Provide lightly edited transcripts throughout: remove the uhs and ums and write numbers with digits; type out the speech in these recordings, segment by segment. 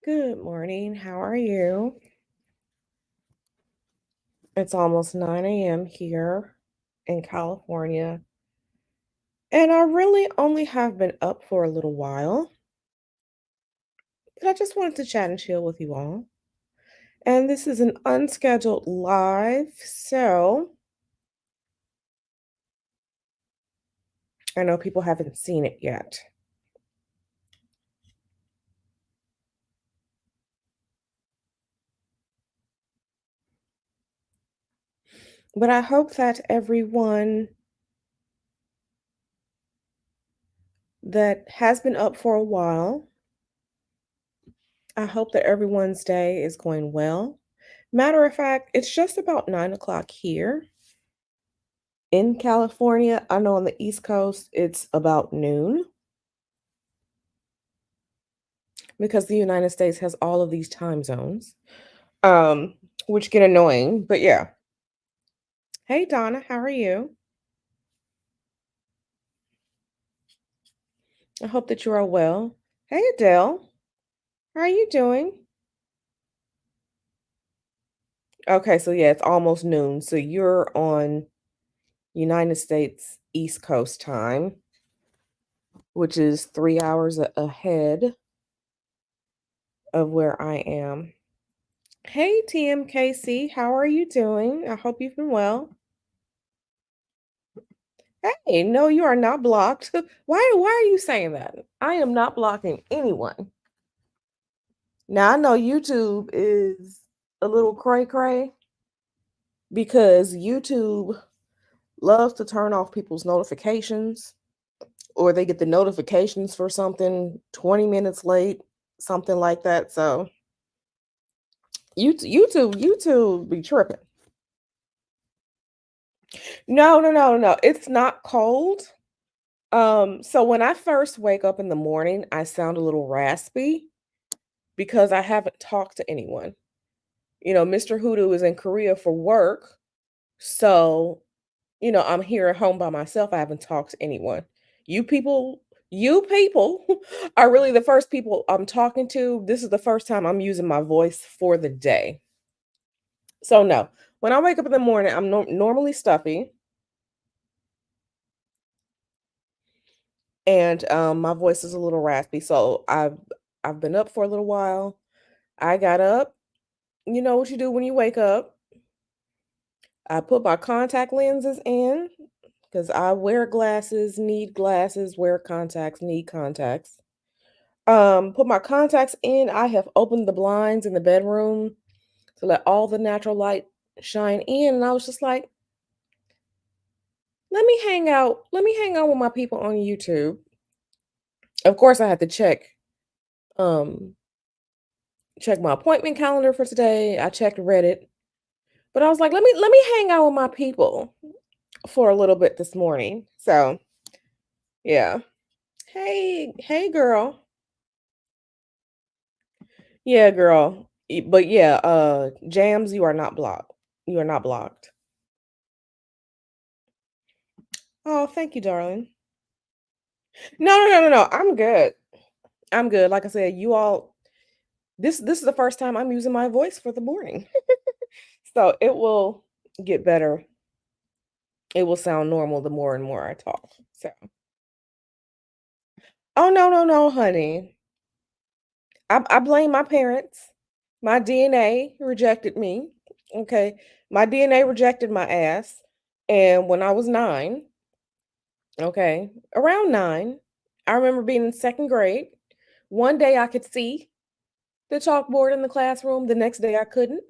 Good morning. How are you? It's almost 9 a.m. here in California, and I really only have been up for a little while, but I just wanted to chat and chill with you all. And this is an unscheduled live, so I know people haven't seen it yet. But I hope that everyone that has been up for a while, I hope that everyone's day is going well. Matter of fact, it's just about 9 o'clock here in California. I know on the East Coast it's about noon because the United States has all of these time zones, um, which get annoying. But yeah. Hey Donna, how are you? I hope that you are well. Hey Adele, how are you doing? Okay, so yeah, it's almost noon. So you're on United States East Coast time, which is 3 hours ahead of where I am. Hey TMKC, how are you doing? I hope you've been well. Hey, no, you are not blocked. Why are you saying that? I am not blocking anyone. Now I know YouTube is a little cray cray because YouTube loves to turn off people's notifications or they get the notifications for something 20 minutes late, something like that. So YouTube be tripping. No. It's not cold. So when I first wake up in the morning, I sound a little raspy because I haven't talked to anyone. Mr. Hoodoo is in Korea for work. So, I'm here at home by myself. I haven't talked to anyone. You people are really the first people I'm talking to. This is the first time I'm using my voice for the day. So, no, when I wake up in the morning, I'm normally stuffy and my voice is a little raspy. So, I've been up for a little while. I got up. You know what you do when you wake up? I put my contact lenses in because I wear glasses, need glasses, wear contacts, need contacts. Put my contacts in. I have opened the blinds in the bedroom to let all the natural light shine in. And I was just like, let me hang out. Let me hang out with my people on YouTube. Of course, I had to um check my appointment calendar for today. I checked Reddit. But I was like, let me hang out with my people for a little bit this morning. So yeah. Hey girl. Yeah, girl. But yeah, Jams, you are not blocked. You are not blocked. Oh, thank you, darling. No. I'm good. I'm good. Like I said, you all this is the first time I'm using my voice for the morning. So it will get better. It will sound normal the more and more I talk. So oh no, honey. I blame my parents. My DNA rejected me. Okay. My DNA rejected my ass. And when I was 9, okay, around 9, I remember being in second grade. One day I could see the chalkboard in the classroom, the next day I couldn't.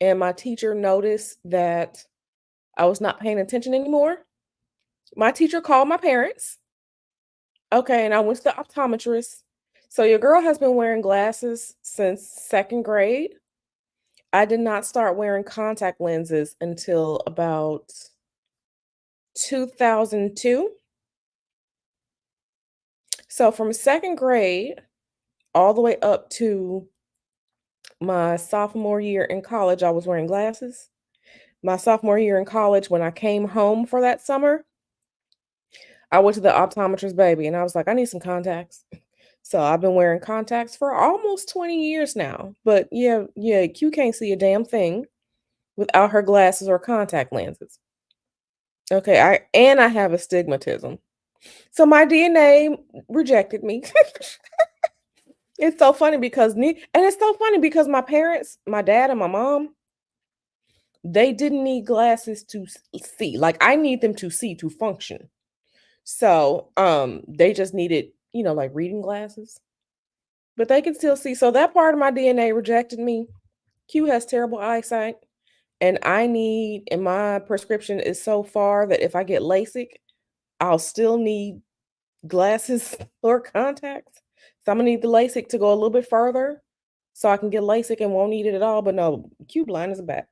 And my teacher noticed that I was not paying attention anymore. My teacher called my parents. Okay, and I went to the optometrist. So your girl has been wearing glasses since second grade. I did not start wearing contact lenses until about 2002. So from second grade all the way up to my sophomore year in college, I was wearing glasses. My sophomore year in college, when I came home for that summer, I went to the optometrist, baby, and I was like, I need some contacts. So I've been wearing contacts for almost 20 years now. But yeah, yeah, Q can't see a damn thing without her glasses or contact lenses. Okay, I have astigmatism. So my DNA rejected me. It's so funny because and it's so funny because my parents, my dad and my mom, they didn't need glasses to see. Like I need them to see to function. So, they just needed, like reading glasses, but they can still see. So that part of my DNA rejected me. Q has terrible eyesight, and and my prescription is so far that if I get LASIK, I'll still need glasses or contacts. So I'm gonna need the LASIK to go a little bit further so I can get LASIK and won't need it at all. But no, Q blind as a bat.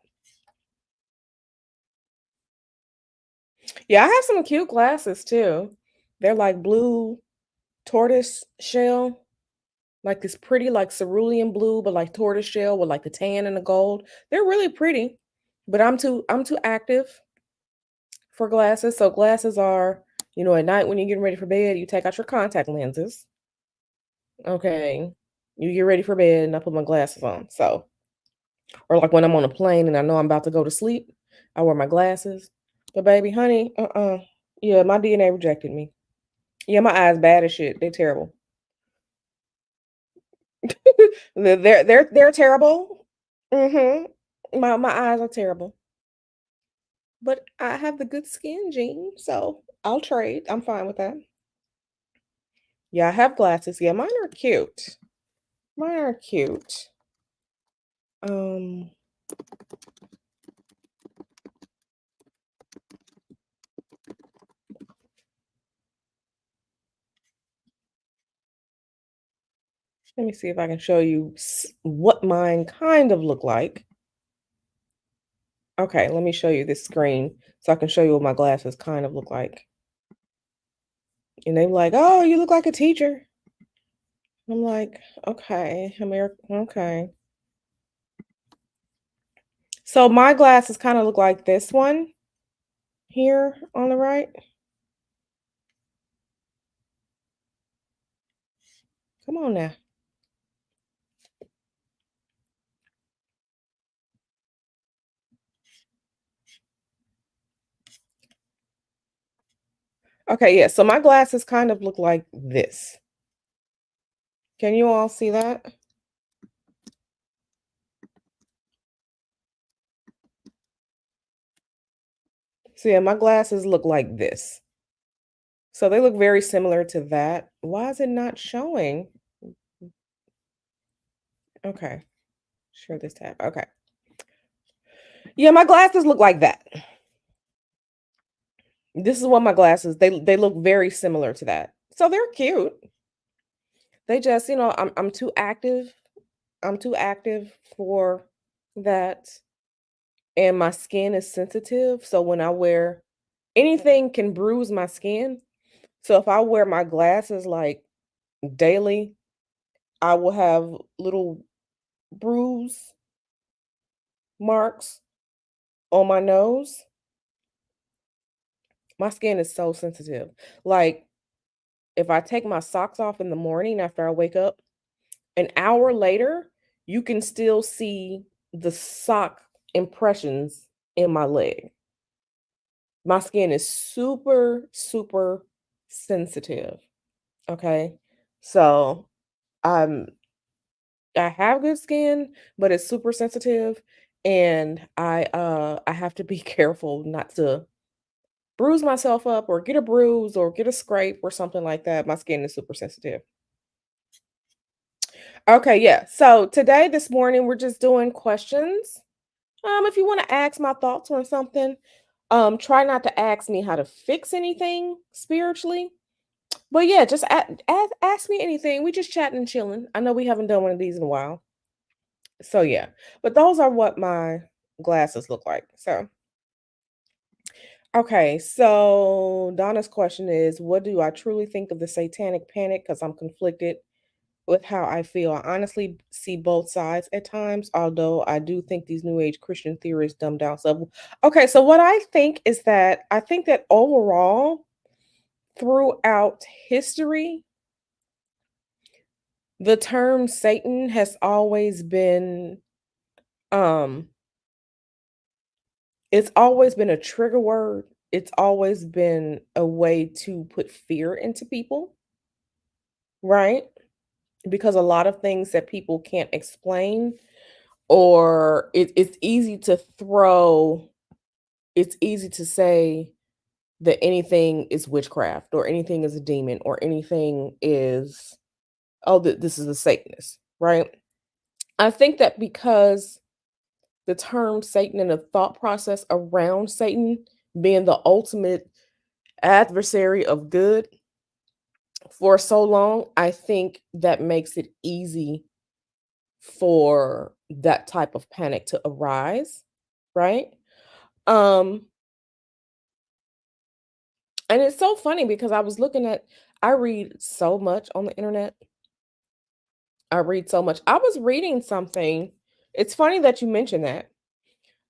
Yeah, I have some cute glasses too. They're like blue tortoise shell, like this pretty, like cerulean blue, but like tortoise shell with like the tan and the gold. They're really pretty, but I'm too active for glasses. So glasses are, at night when you're getting ready for bed, you take out your contact lenses. Okay. You get ready for bed and I put my glasses on. So, or like when I'm on a plane and I know I'm about to go to sleep, I wear my glasses. But baby, honey, yeah, my DNA rejected me. Yeah, my eyes bad as shit. They're terrible. They're terrible. My eyes are terrible. But I have the good skin gene, so I'll trade. I'm fine with that. Yeah, I have glasses. Yeah, mine are cute. Mine are cute. Um, Let me see if I can show you what mine kind of look like. Okay, let me show you this screen so I can show you what my glasses kind of look like. And they are like, "Oh, you look like a teacher." I'm like, "Okay, America, okay." So my glasses kind of look like this one here on the right. Come on now. Okay, yeah. So my glasses kind of look like this. Can you all see that? So yeah, my glasses look like this. So they look very similar to that. Why is it not showing? Okay, share this tab. Okay. Yeah, my glasses look like that. This is what my glasses, they look very similar to that. So they're cute. They just, I'm too active. I'm too active for that. And my skin is sensitive. So when I wear anything can bruise my skin. So if I wear my glasses like daily, I will have little bruise marks on my nose. My skin is so sensitive. Like if I take my socks off in the morning after I wake up, an hour later, you can still see the sock impressions in my leg. My skin is super, super sensitive. Okay. So I'm I have good skin, but it's super sensitive. And I have to be careful not to bruise myself up or get a bruise or get a scrape or something like that. My skin is super sensitive. Okay, yeah. So today, this morning, we're just doing questions. If you want to ask my thoughts on something, try not to ask me how to fix anything spiritually. But yeah, just ask me anything. We just chatting and chilling. I know we haven't done one of these in a while. So yeah. But those are what my glasses look like. So okay, so Donna's question is, what do I truly think of the satanic panic? Because I'm conflicted with how I feel. I honestly see both sides at times, although I do think these new age Christian theories dumb down stuff. Okay, so what I think is that I think that overall, throughout history, The term Satan has always been um it's always been a trigger word. It's always been a way to put fear into people, right? Because a lot of things that people can't explain, or it's easy to throw, it's easy to say that anything is witchcraft or anything is a demon or anything is, oh, this is a Satanist, right? I think that because the term Satan and the thought process around Satan being the ultimate adversary of good for so long, I think that makes it easy for that type of panic to arise, right? Um, and it's so funny because I read so much on the internet. I read so much. I was reading something. It's funny that you mentioned that.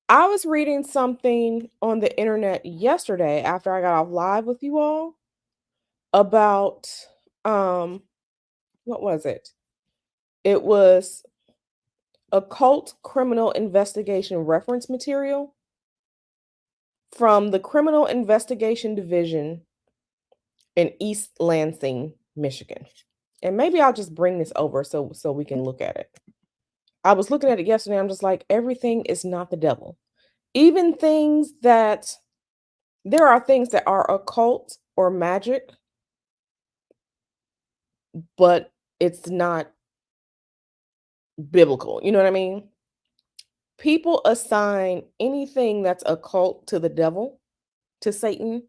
I was reading something on the internet yesterday after I got off live with you all about um what was it? It was occult criminal investigation reference material from the Criminal Investigation Division in East Lansing, Michigan. And maybe I'll just bring this over so we can look at it. I was looking at it yesterday. I'm just like, everything is not the devil. Even things that there are things that are occult or magic, but it's not biblical. You know what I mean? People assign anything that's occult to the devil, to Satan,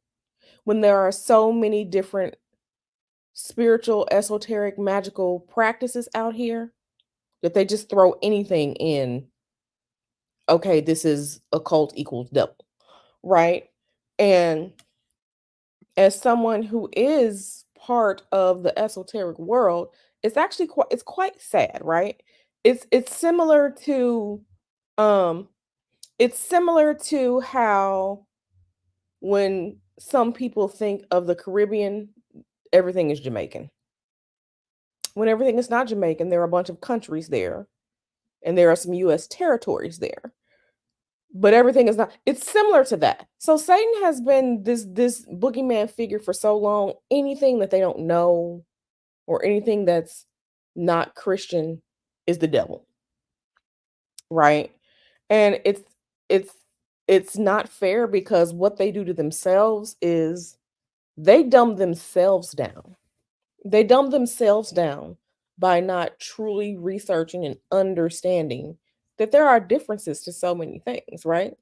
when there are so many different spiritual, esoteric, magical practices out here that they just throw anything in. Okay, this is occult equals devil, right? And as someone who is part of the esoteric world, it's quite sad, right? It's similar to um it's similar to how when some people think of the Caribbean, everything is Jamaican. When everything is not Jamaican, there are a bunch of countries there and there are some US territories there. But everything is not, it's similar to that. So Satan has been this boogeyman figure for so long. Anything that they don't know or anything that's not Christian is the devil, right? And it's it's not fair because what they do to themselves is they dumb themselves down. They dumb themselves down by not truly researching and understanding that there are differences to so many things, right?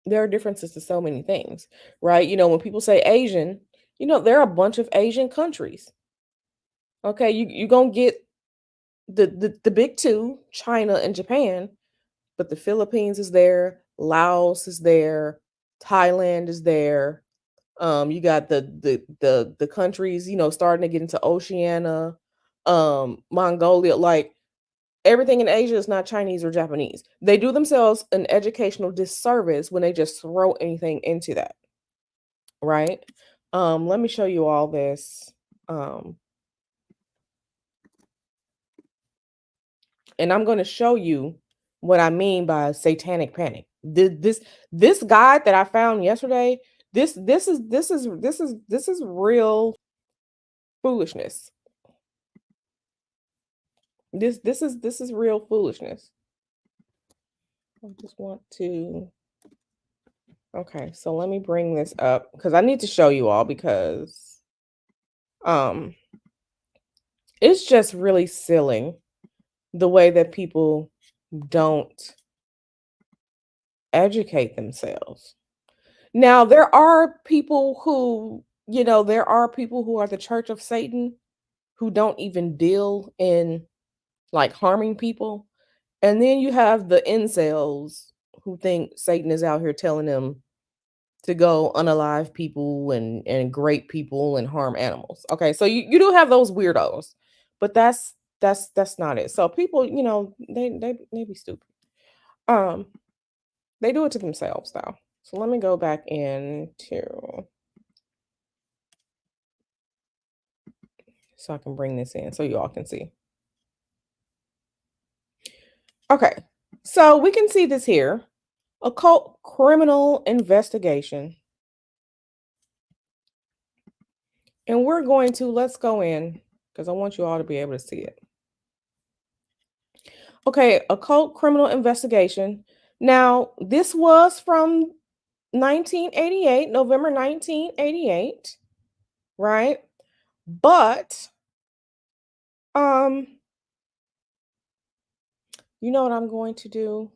There are differences to so many things, right? When people say Asian, there are a bunch of Asian countries. Okay, you gonna get the big two, China and Japan, but the Philippines is there, Laos is there, Thailand is there. You got the countries, starting to get into Oceania, Mongolia, like everything in Asia is not Chinese or Japanese. They do themselves an educational disservice when they just throw anything into that, right? Let me show you all this. Um, and I'm going to show you what I mean by satanic panic. This guide that I found yesterday, this is real foolishness. This is real foolishness. I just want to, okay, so let me bring this up because I need to show you all because um it's just really silly the way that people don't educate themselves. Now, there are people who are the Church of Satan who don't even deal in like harming people. And then you have the incels who think Satan is out here telling them to go unalive people and grape people and harm animals. Okay, so you do have those weirdos, but that's not it. So people, they be stupid. Um, they do it to themselves though. So let me go back into so I can bring this in so you all can see. Okay, so we can see this here. Occult criminal investigation. And we're going to, let's go in because I want you all to be able to see it. Okay, occult criminal investigation. Now, this was from 1988, November 1988, right? But um you know what I'm going to do?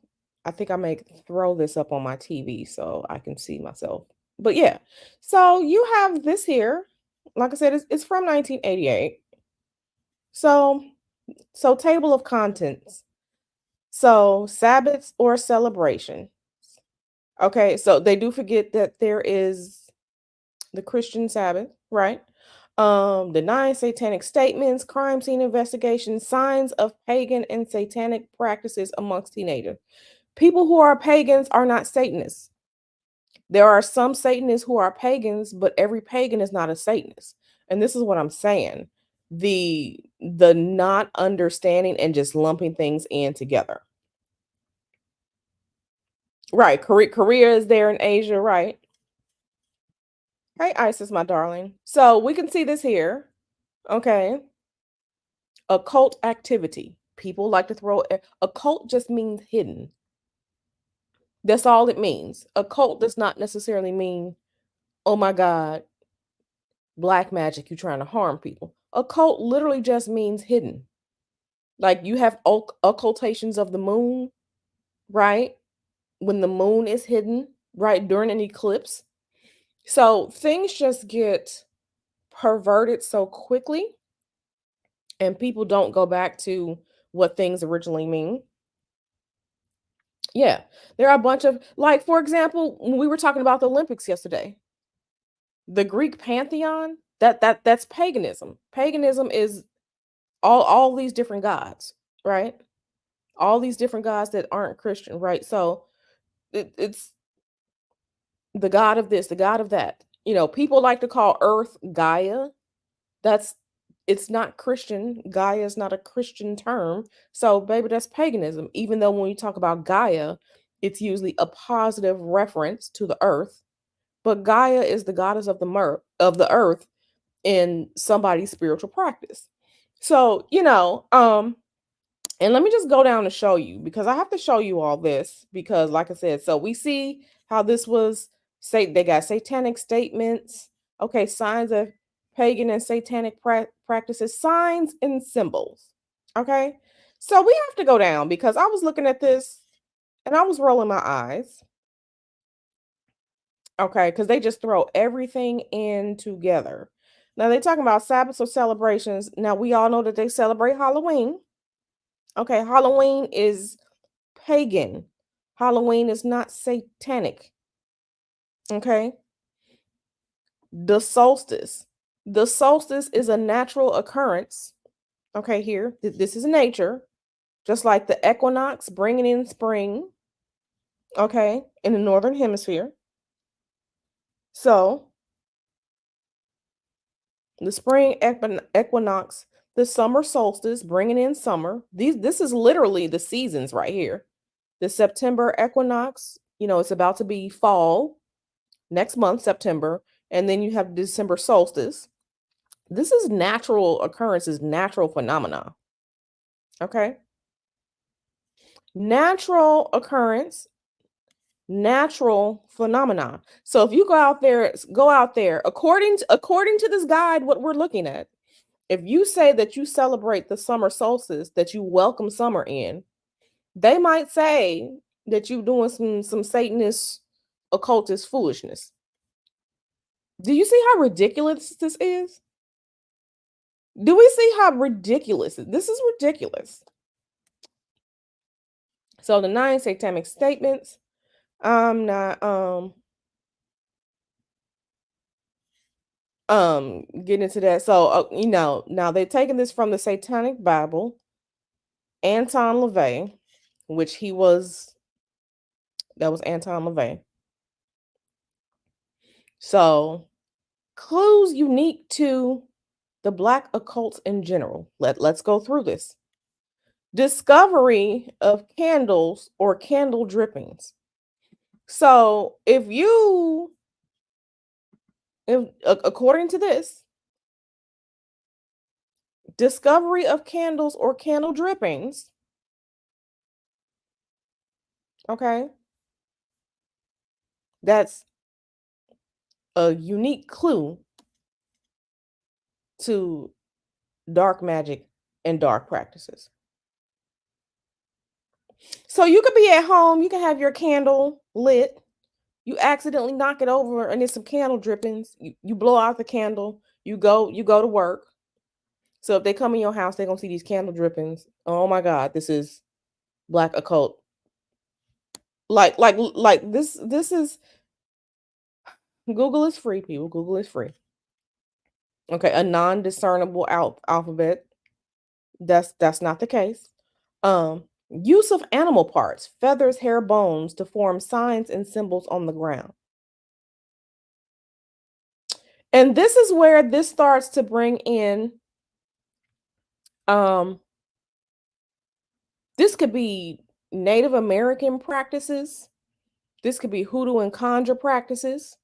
I think I may throw this up on my TV so I can see myself. But yeah, so you have this here. Like I said, it's from 1988. So, table of contents. So, Sabbaths or celebration. Okay, so they do forget that there is the Christian Sabbath, right? The 9 satanic statements, crime scene investigations, signs of pagan and satanic practices amongst teenagers. People who are pagans are not Satanists. There are some Satanists who are pagans, but every pagan is not a Satanist. And this is what I'm saying. The not understanding and just lumping things in together. Right. Korea is there in Asia, right? Hey, Isis, my darling. So we can see this here. Okay. Occult activity. People like to throw occult just means hidden. That's all it means. Occult does not necessarily mean, oh my God, black magic, you trying to harm people. Occult literally just means hidden. Like you have occultations of the moon, right? When the moon is hidden, right? During an eclipse. So things just get perverted so quickly and people don't go back to what things originally mean. Yeah, there are a bunch of, like, for example, when we were talking about the Olympics yesterday, the Greek pantheon, that's paganism. Paganism is all these different gods, right? All these different gods that aren't Christian, right? So it's the god of this, the god of that. You know, people like to call Earth Gaia. That's it's not Christian. Gaia is not a Christian term. So, baby, that's paganism. Even though when we talk about Gaia, it's usually a positive reference to the earth. But Gaia is the goddess of of the earth in somebody's spiritual practice. So, and let me just go down and show you because I have to show you all this because, like I said, so we see how this was say they got satanic statements. Okay, signs of pagan and satanic practices, signs and symbols. Okay, so we have to go down because I was looking at this and I was rolling my eyes. Okay, because they just throw everything in together. Now they're talking about Sabbaths or celebrations. Now we all know that they celebrate Halloween. Okay, Halloween is pagan. Halloween is not satanic. Okay. The solstice. The solstice is a natural occurrence. Okay, here. This is nature. Just like the equinox bringing in spring. Okay, in the northern hemisphere. So, the spring equinox, the summer solstice bringing in summer. This is literally the seasons right here. The September equinox, it's about to be fall next month, September, and then you have December solstice. This is natural occurrences, natural phenomena. Okay. Natural occurrence, natural phenomena. So if you go out there, according to this guide, what we're looking at, if you say that you celebrate the summer solstice, that you welcome summer in, they might say that you're doing some Satanist occultist foolishness. Do you see how ridiculous this is? Do we see how ridiculous this is? Ridiculous. So the 9 satanic statements. I'm not getting into that. So now they're taking this from the Satanic Bible, Anton LaVey, which that was Anton LaVey. So clues unique to The black occult in general. Let's go through this. Discovery of candles or candle drippings. So if according to this, discovery of candles or candle drippings, okay, that's a unique clue to dark magic and dark practices. So you could be at home, you can have your candle lit, you accidentally knock it over and there's some candle drippings. You blow out the candle, you go to work. So if they come in your house, they're gonna see these candle drippings. Oh my God, this is black occult. Like this is Google is free, people. Google is free. Okay, a non-discernible alphabet. That's not the case. Use of animal parts, feathers, hair, bones to form signs and symbols on the ground. And this is where this starts to bring in um this could be Native American practices. This could be hoodoo and conjure practices.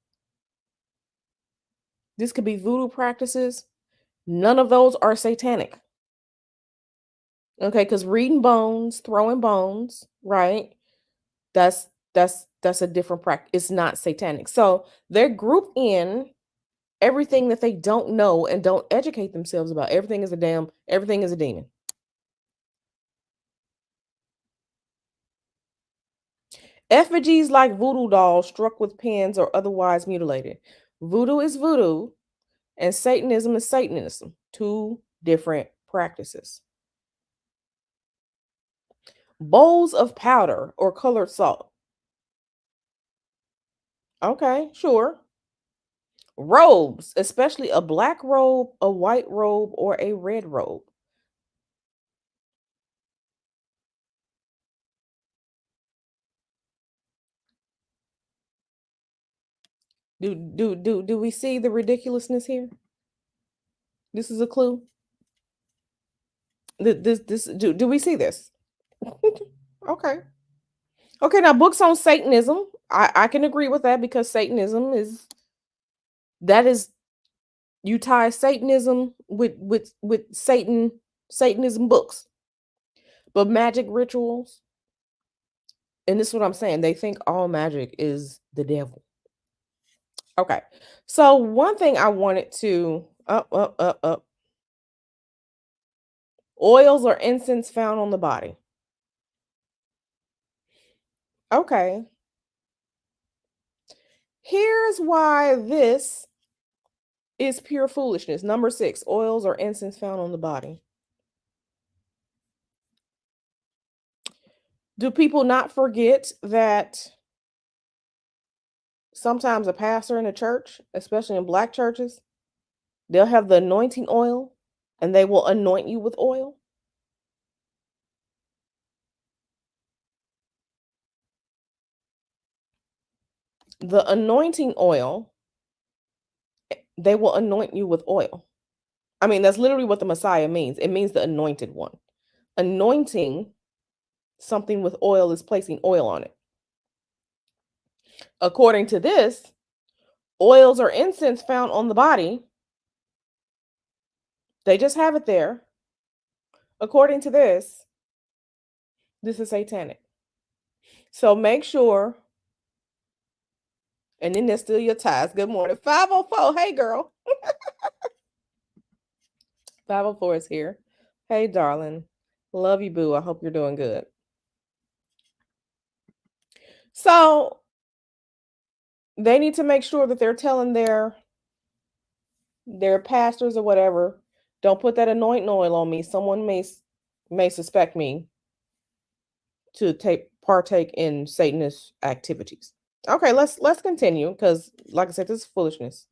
This could be voodoo practices. None of those are satanic. Okay, because reading bones, throwing bones, right? That's a different practice. It's not satanic. So they're grouped in everything that they don't know and don't educate themselves about. Everything is a demon. Effigies like voodoo dolls struck with pins or otherwise mutilated. Voodoo is voodoo and Satanism is Satanism. Two different practices. Bowls of powder or colored salt. Okay, sure. Robes, especially a black robe, a white robe, or a red robe. Do we see the ridiculousness here? This is a clue. Do we see this? Okay. Okay, now books on Satanism. I can agree with that because Satanism is that is you tie Satanism with Satanism books. But magic rituals, and this is what I'm saying, they think all magic is the devil. Okay. So one thing I wanted to up. Oils or incense found on the body. Okay. Here's why this is pure foolishness. Number 6, oils or incense found on the body. Do people not forget that sometimes a pastor in a church, especially in black churches, they'll have the anointing oil and they will anoint you with oil? The anointing oil, they will anoint you with oil. I mean, that's literally what the Messiah means. It means the anointed one. Anointing something with oil is placing oil on it. According to this, oils or incense found on the body, they just have it there. According to this is satanic. So make sure, and then there's still your ties. Good morning. 504. Hey, girl. 504 is here. Hey, darling. Love you, boo. I hope you're doing good. So they need to make sure that they're telling their pastors or whatever, don't put that anointing oil on me. Someone may suspect me to partake in Satanist activities. Okay, let's continue because, like I said, this is foolishness.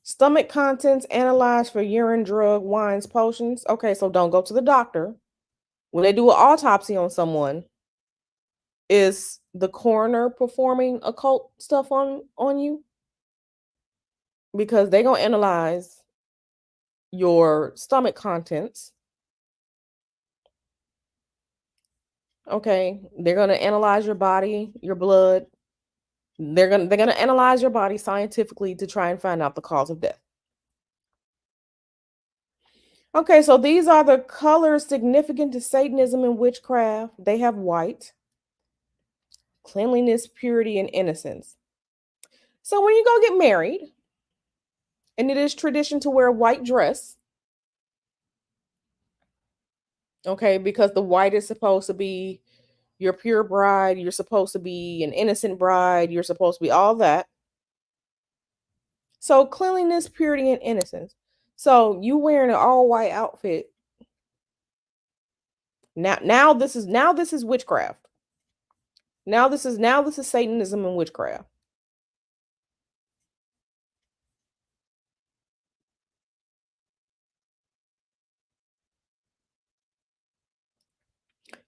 Stomach contents analyzed for urine, drug, wines, potions. Okay, so don't go to the doctor. When they do an autopsy on someone, is the coroner performing occult stuff on you? because they're gonna analyze your stomach contents. Okay, they're gonna analyze your body, your blood. They're gonna analyze your body scientifically to try and find out the cause of death. Okay, so these are the colors significant to Satanism and witchcraft. They have white, cleanliness, purity, and innocence. So when you go get married, and it is tradition to wear a white dress, okay, because the white is supposed to be your pure bride, you're supposed to be an innocent bride, you're supposed to be all that. So cleanliness, purity, and innocence. So you wearing an all white outfit. Now this is witchcraft. Now this is Satanism and witchcraft.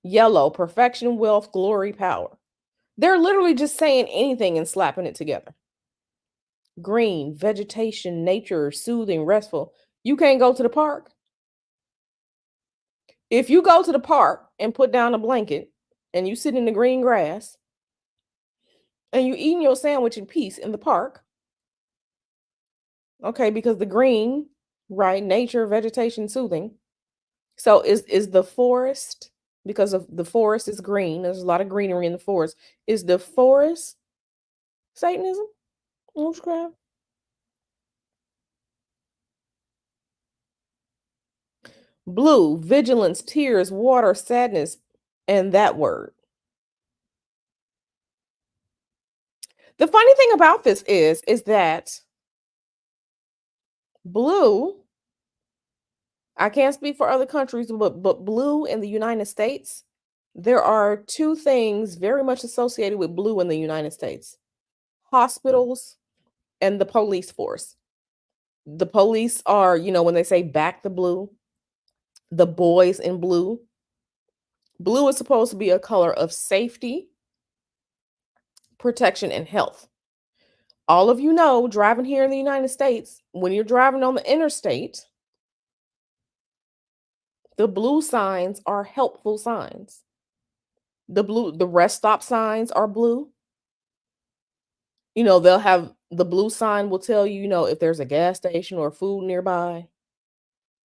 Yellow, perfection, wealth, glory, power. They're literally just saying anything and slapping it together. Green, vegetation, nature, soothing, restful. You can't go to the park. If you go to the park and put down a blanket and you sit in the green grass and you eating your sandwich in peace in the park, okay, because the green, right, nature, vegetation, soothing. So is the forest, because of the forest is green. There's a lot of greenery in the forest. Is the forest Satanism? Witchcraft? Blue, vigilance, tears, water, sadness, and that word. The funny thing about this is that blue, I can't speak for other countries, but blue in the United States, there are two things very much associated with blue in the United States: hospitals and the police force. The police are, when they say back the blue, the boys in blue. Blue is supposed to be a color of safety, protection, and health. All of you know, driving here in the United States, when you're driving on the interstate, the blue signs are helpful signs. The rest stop signs are blue. They'll have the blue sign will tell you, if there's a gas station or food nearby.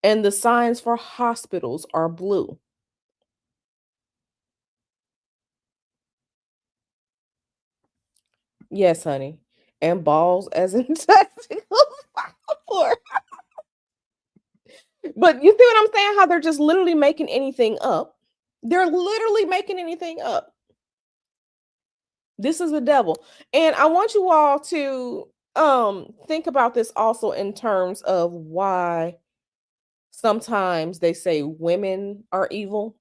And the signs for hospitals are blue. Yes, honey. And balls as in testicles. But you see what I'm saying? How they're just literally making anything up. They're literally making anything up. This is the devil. And I want you all to think about this also in terms of why sometimes they say women are evil.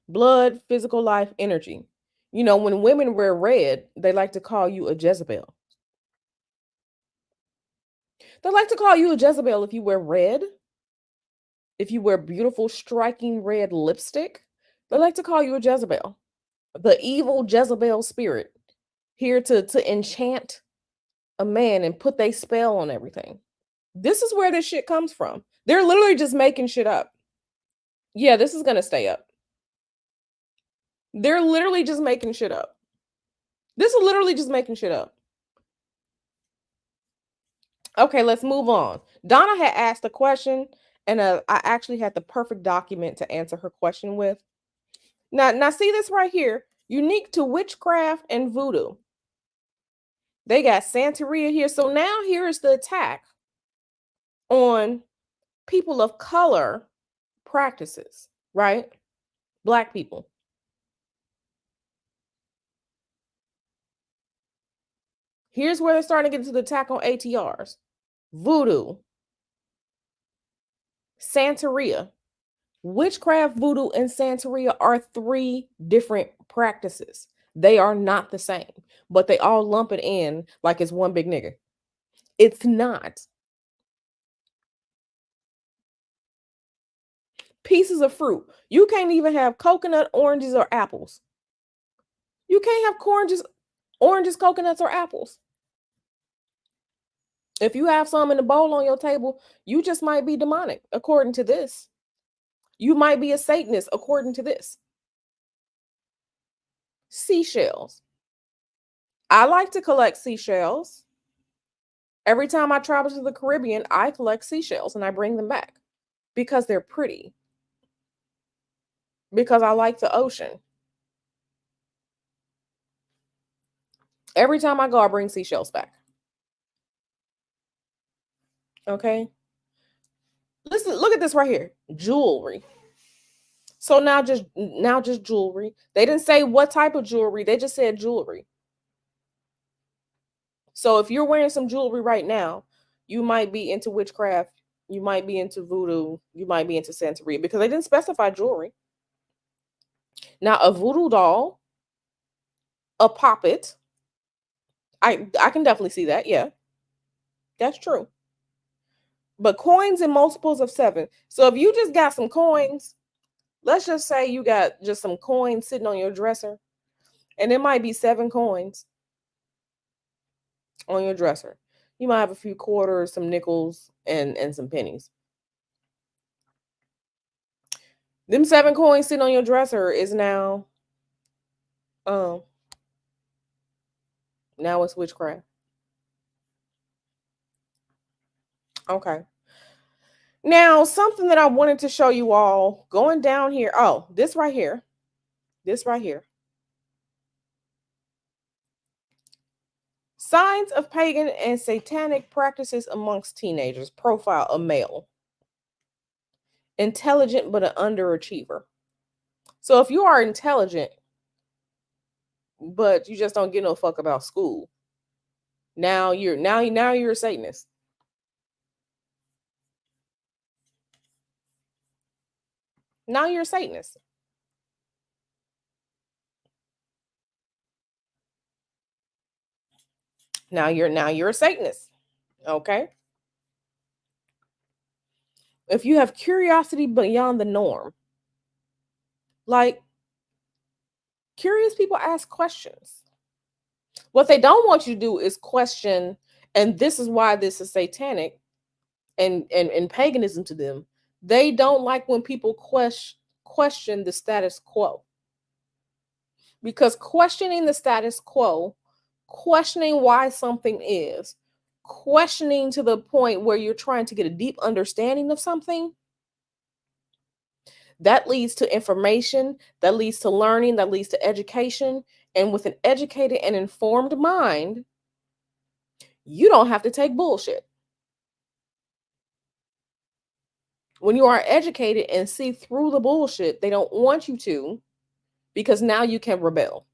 Blood, physical life, energy. When women wear red, they like to call you a Jezebel. They like to call you a Jezebel if you wear red, if you wear beautiful, striking red lipstick. They like to call you a Jezebel, the evil Jezebel spirit, here to enchant a man and put they spell on everything. This is where this shit comes from. They're literally just making shit up. Yeah, this is gonna stay up. They're literally just making shit up. This is literally just making shit up. Okay, let's move on. Donna had asked a question, and I actually had the perfect document to answer her question with. Now, see this right here. Unique to witchcraft and voodoo. They got Santeria here. So now here is the attack on people of color practices, right? Black people. Here's where they're starting to get into the attack on ATRs. Voodoo, Santeria. Witchcraft, voodoo, and Santeria are three different practices. They are not the same, but they all lump it in like it's one big nigga. It's not. Pieces of fruit. You can't even have coconut, oranges, or apples. You can't have oranges, coconuts, or apples. If you have some in the bowl on your table, you just might be demonic, according to this. You might be a Satanist, according to this. Seashells. I like to collect seashells. Every time I travel to the Caribbean, I collect seashells and I bring them back because they're pretty, because I like the ocean. Every time I go, I bring seashells back. Okay. Listen, look at this right here. Jewelry. So now just jewelry. They didn't say what type of jewelry. They just said jewelry. So if you're wearing some jewelry right now, you might be into witchcraft, you might be into voodoo, you might be into Santeria because they didn't specify jewelry. Now a voodoo doll, a puppet, I can definitely see that. Yeah, that's true. But coins in multiples of 7. So if you just got some coins, let's just say you got just some coins sitting on your dresser, and it might be 7 coins on your dresser. You might have a few quarters, some nickels, and some pennies. Them 7 coins sitting on your dresser is um now it's witchcraft. Okay. Now, something that I wanted to show you all going down here. Oh, this right here. This right here. Signs of pagan and satanic practices amongst teenagers. Profile a male. Intelligent but an underachiever. So if you are intelligent, but you just don't give no fuck about school, now you're a Satanist. Now you're a Satanist. Now you're a Satanist. Okay. If you have curiosity beyond the norm, like curious people ask questions. What they don't want you to do is question, and this is why this is satanic and paganism to them. They don't like when people question the status quo. Because questioning the status quo, questioning why something is, questioning to the point where you're trying to get a deep understanding of something, that leads to information, that leads to learning, that leads to education. And with an educated and informed mind, you don't have to take bullshit. When you are educated and see through the bullshit, they don't want you to, because now you can rebel.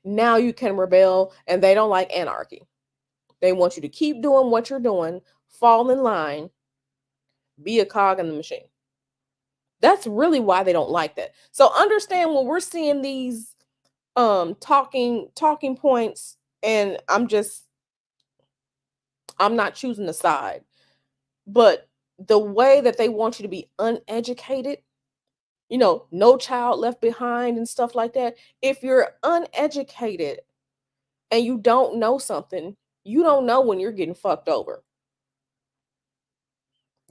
Now you can rebel, and they don't like anarchy. They want you to keep doing what you're doing, fall in line, be a cog in the machine. That's really why they don't like that. So understand when we're seeing these talking points, and I'm not choosing a side, but the way that they want you to be uneducated, no child left behind and stuff like that. If you're uneducated and you don't know something, you don't know when you're getting fucked over.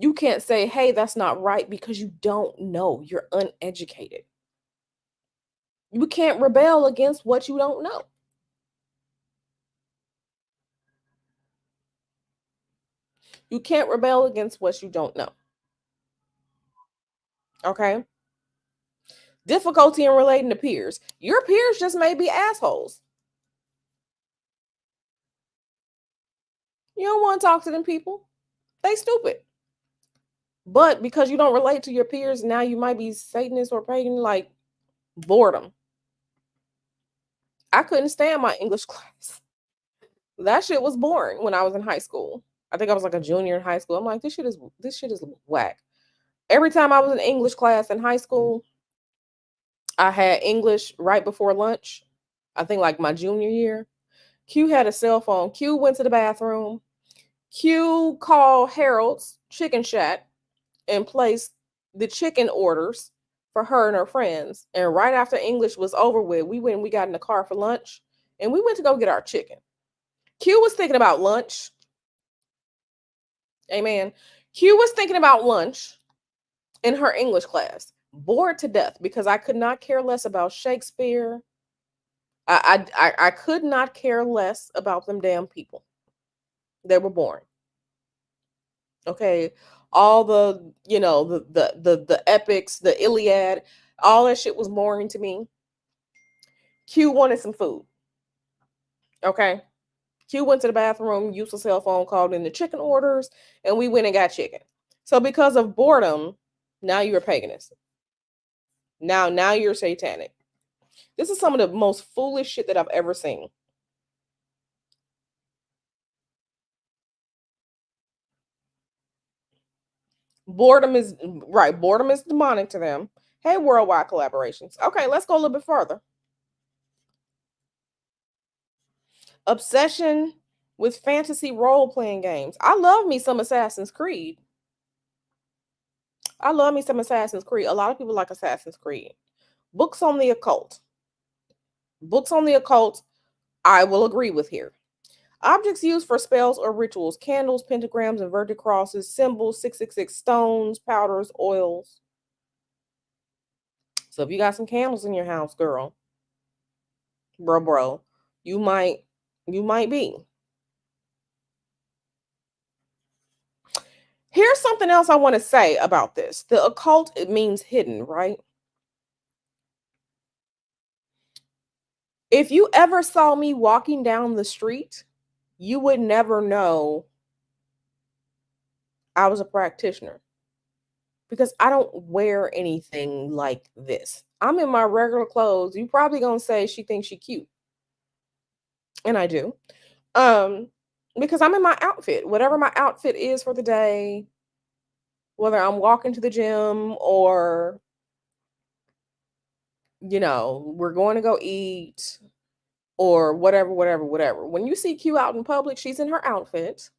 You can't say, hey, that's not right, because you don't know. You're uneducated. You can't rebel against what you don't know. You can't rebel against what you don't know. Okay. Difficulty in relating to peers. Your peers just may be assholes. You don't want to talk to them people. They stupid. But because you don't relate to your peers, now you might be Satanist or pagan, like boredom. I couldn't stand my English class. That shit was boring when I was in high school. I think I was like a junior in high school. I'm like, this shit is whack. Every time I was in English class in high school, I had English right before lunch. I think like my junior year. Q had a cell phone. Q went to the bathroom. Q called Harold's Chicken Shack and placed the chicken orders for her and her friends. And right after English was over with, we got in the car for lunch and we went to go get our chicken. Q was thinking about lunch. Amen. Q was thinking about lunch in her English class, bored to death because I could not care less about Shakespeare. I could not care less about them damn people. They were boring. Okay. All the, the epics, the Iliad, all that shit was boring to me. Q wanted some food. Okay. Q went to the bathroom, used a cell phone, called in the chicken orders, and we went and got chicken. So because of boredom, now you're a paganist. Now you're satanic. This is some of the most foolish shit that I've ever seen. Boredom is right. Boredom is demonic to them. Hey, worldwide collaborations. Okay, let's go a little bit further. Obsession with fantasy role playing games. I love me some Assassin's Creed. I love me some Assassin's Creed. A lot of people like Assassin's Creed. Books on the occult. Books on the occult, I will agree with here. Objects used for spells or rituals, candles, pentagrams, inverted crosses, symbols, 666 stones, powders, oils. So if you got some candles in your house, girl, bro, you might be. Here's something else I want to say about this. The occult, it means hidden, right? If you ever saw me walking down the street, you would never know I was a practitioner because I don't wear anything like this. I'm in my regular clothes. You probably gonna say she thinks she cute, and I do. Um, because I'm in my outfit, whatever my outfit is for the day, whether I'm walking to the gym or we're going to go eat or whatever. When you see Q out in public, she's in her outfit.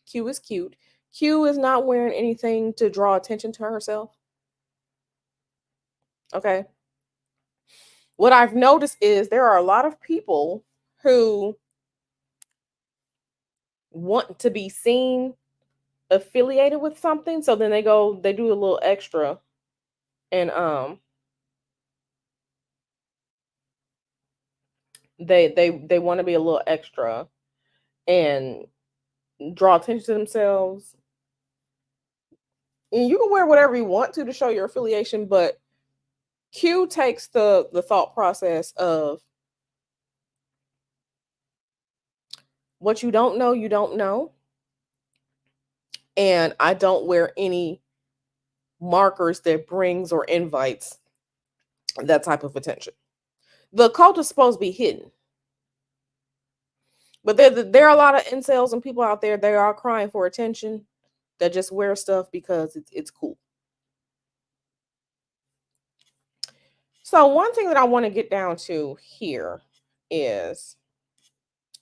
Q is cute. Q is not wearing anything to draw attention to herself. Okay. What I've noticed is there are a lot of people who want to be seen affiliated with something. So then they do a little extra and they want to be a little extra and draw attention to themselves. And you can wear whatever you want to show your affiliation, but Q takes the thought process of what you don't know. And I don't wear any markers that brings or invites that type of attention. The cult is supposed to be hidden. But there are a lot of incels and people out there, they are crying for attention that just wear stuff because it's cool. So one thing that I want to get down to here is,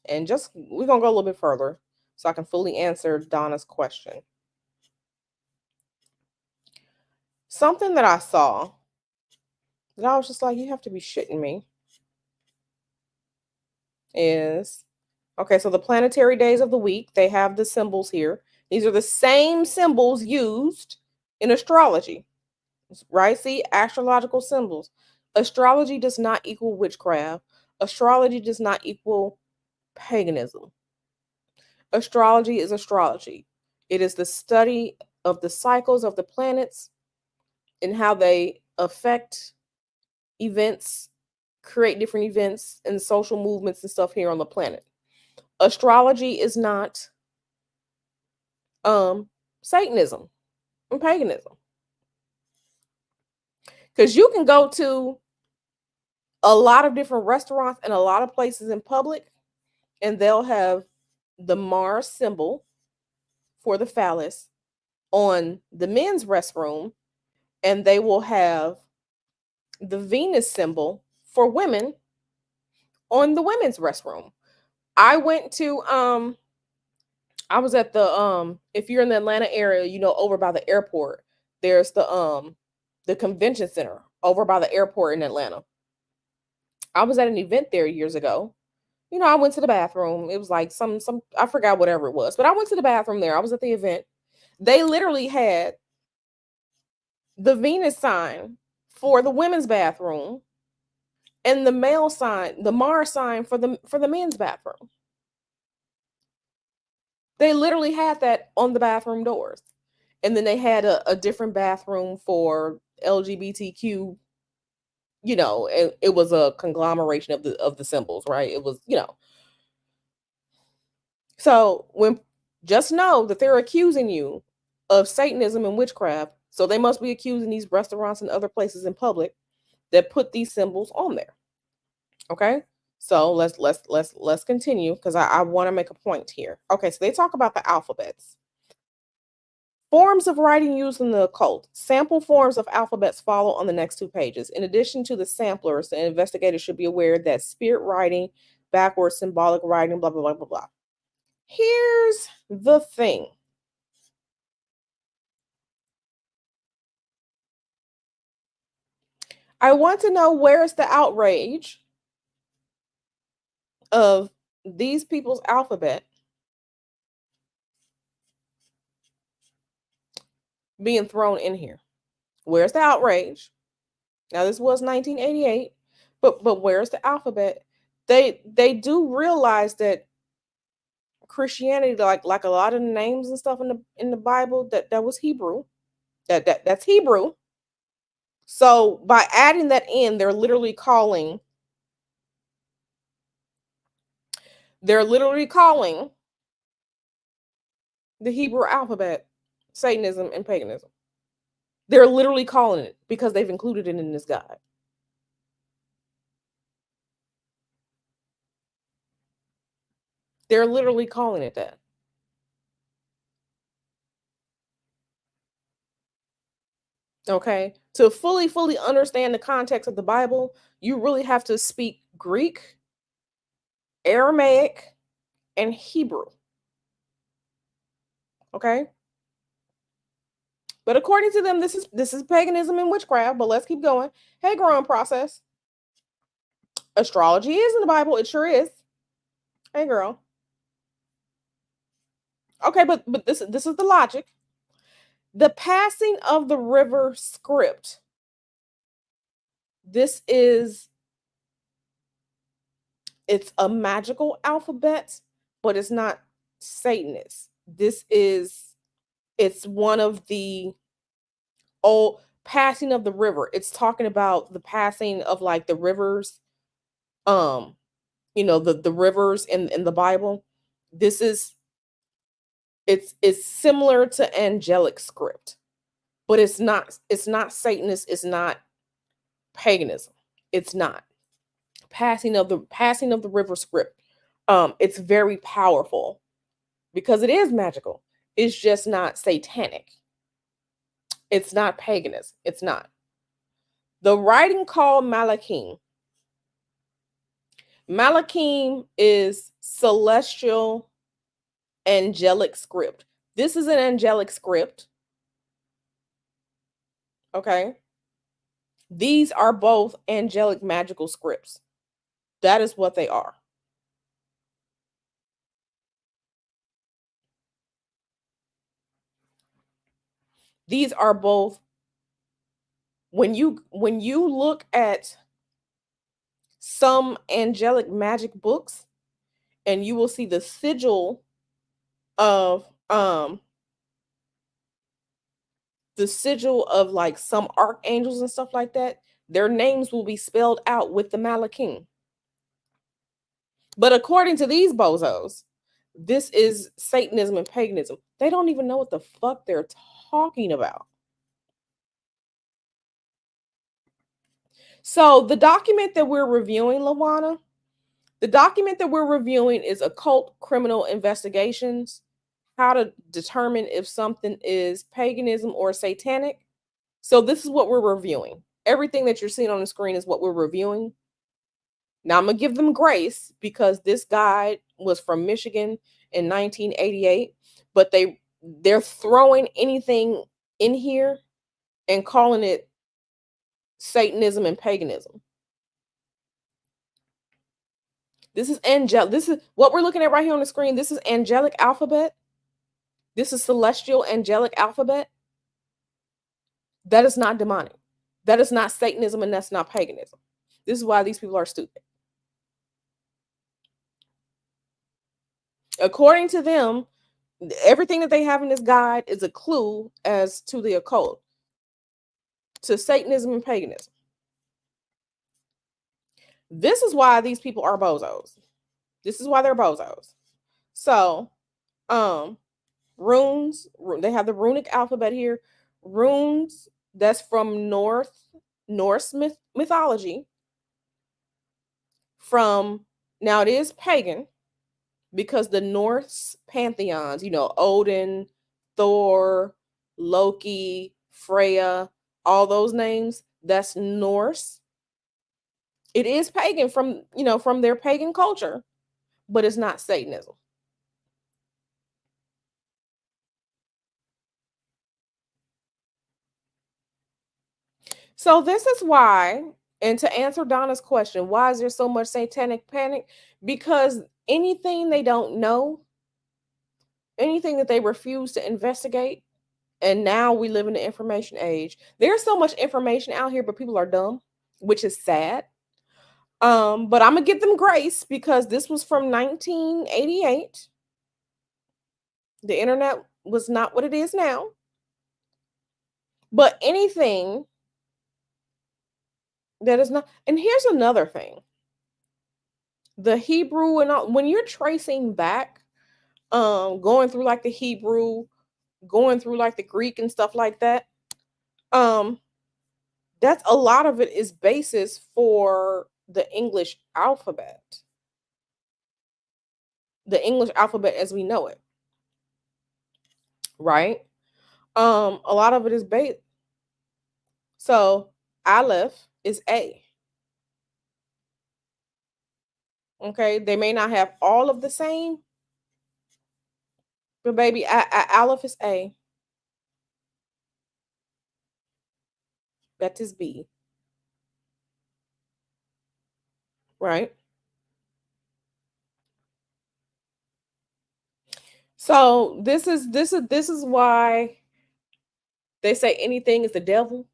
and just we're gonna go a little bit further so I can fully answer Donna's question. Something that I saw that I was just like, you have to be shitting me, is okay, so the planetary days of the week, they have the symbols here. These are the same symbols used in astrology, right? See, astrological symbols. Astrology does not equal witchcraft. Astrology does not equal paganism. Astrology is astrology. It is the study of the cycles of the planets and how they affect events, create different events and social movements and stuff here on the planet. Astrology is not Satanism and paganism. Because you can go to a lot of different restaurants and a lot of places in public, and they'll have the Mars symbol for the phallus on the men's restroom, and they will have the Venus symbol for women on the women's restroom. I went to I was at the if you're in the Atlanta area, over by the airport, there's the convention center over by the airport in Atlanta. I was at an event there years ago, I went to the bathroom. It was like some I forgot whatever it was, but I went to the bathroom there. I was at the event. They literally had the Venus sign for the women's bathroom and the male sign, the Mars sign for the men's bathroom. They literally had that on the bathroom doors. And then they had a different bathroom for LGBTQ, it was a conglomeration of the symbols, right? It was, so when just know that they're accusing you of Satanism and witchcraft. So they must be accusing these restaurants and other places in public that put these symbols on there. Okay. So let's continue because I want to make a point here. Okay, so they talk about the alphabets. Forms of writing used in the occult. Sample forms of alphabets follow on the next two pages. In addition to the samplers, the investigators should be aware that spirit writing, backwards symbolic writing, blah, blah, blah, blah, blah. Here's the thing. I want to know, where's the outrage of these people's alphabet being thrown in here? Where's the outrage? Now this was 1988, but where's the alphabet? They do realize that Christianity, like a lot of the names and stuff in the Bible, that was Hebrew. That's Hebrew. So by adding that in, they're literally calling the Hebrew alphabet Satanism and paganism. They're literally calling it because they've included it in this guide. They're literally calling it that. Okay. To fully understand the context of the Bible, you really have to speak Greek, Aramaic, and Hebrew. Okay. But according to them, this is paganism and witchcraft. But let's keep going. Hey, growing process. Astrology is in the Bible. It sure is. Hey, girl. Okay, but this is the logic. The passing of the river script. This is it's a magical alphabet, but it's not Satanist. It's one of the old passing of the river. It's talking about the passing of like the rivers, um, the rivers in the Bible. This is it's similar to angelic script, but it's not Satanist, it's not paganism. It's not. Passing of the river script. It's very powerful because it is magical. It's just not satanic. It's not paganism. It's not. The writing called Malachim. Malachim is celestial angelic script. This is an angelic script. Okay. These are both angelic magical scripts. That is what they are. These are both when you look at some angelic magic books and you will see the sigil of like some archangels and stuff like that, their names will be spelled out with the Malachim. But according to these bozos, this is Satanism and paganism. They don't even know what the fuck they're talking about. So the document that we're reviewing, Lawana, the document that we're reviewing is Occult Criminal Investigations, how to determine if something is paganism or satanic. So this is what we're reviewing. Everything that you're seeing on the screen is what we're reviewing. Now I'm gonna give them grace because this guide was from Michigan in 1988, but they're throwing anything in here and calling it Satanism and paganism. This is angelic. This is what we're looking at right here on the screen. This is angelic alphabet. This is celestial angelic alphabet. That is not demonic. That is not Satanism and that's not paganism. This is why these people are stupid. According to them, everything that they have in this guide is a clue as to the occult, to Satanism and paganism. This is why these people are bozos. This is why they're bozos. So, runes, they have the runic alphabet here. Runes, that's from Norse mythology. From now, it is pagan because the Norse pantheons, Odin, Thor, Loki, Freya, all those names, that's Norse. It is pagan from their pagan culture, but it's not Satanism. So this is why, and to answer Donna's question, why is there so much satanic panic? Because anything they don't know, anything that they refuse to investigate, and now we live in the information age. There's so much information out here, but people are dumb, which is sad. But I'm gonna give them grace because this was from 1988. The internet was not what it is now. But anything that is not, and here's another thing. The Hebrew and all, when you're tracing back, going through like the Hebrew, going through like the Greek and stuff like that, that's a lot of it is basis for the English alphabet. The English alphabet as we know it. Right? A lot of it is base. So Aleph is A. Okay, they may not have all of the same, but baby, Aleph is A. That is B. Right? So this is why they say anything is the devil,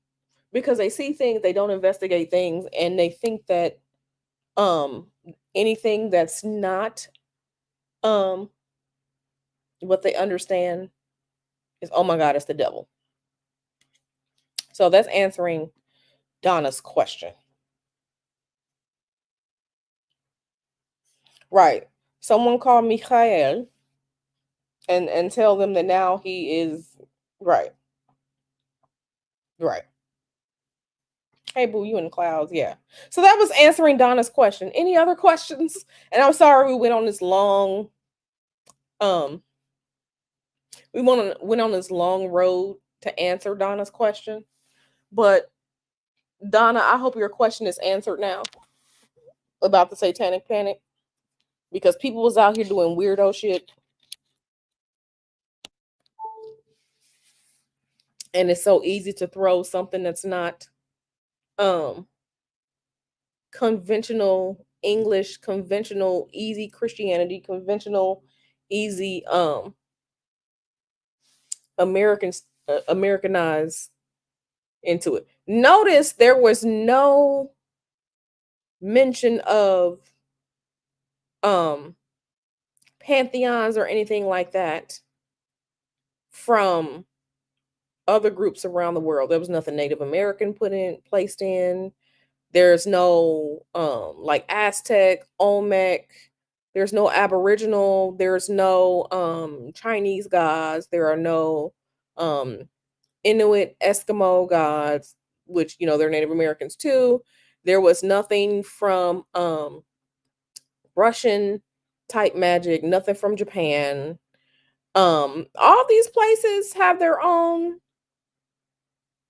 because they see things, they don't investigate things, and they think that um anything that's not um what they understand is, oh my god, it's the devil. So that's answering Donna's question. Right. Someone call Michael and tell them that now he is right. Right. Hey boo, you in the clouds, yeah. So that was answering Donna's question. Any other questions? And I'm sorry we went on this long um went on this long road to answer Donna's question. But Donna, I hope your question is answered now about the satanic panic, because people was out here doing weirdo shit, and it's so easy to throw something that's not um conventional English, conventional easy Christianity, conventional easy Americanized into it. Notice there was no mention of um pantheons or anything like that from other groups around the world. There was nothing Native American placed in. There's no like Aztec, Olmec. There's no Aboriginal. There's no Chinese gods. There are no um Inuit, Eskimo gods, which they're Native Americans too. There was nothing from Russian type magic, nothing from Japan. All these places have their own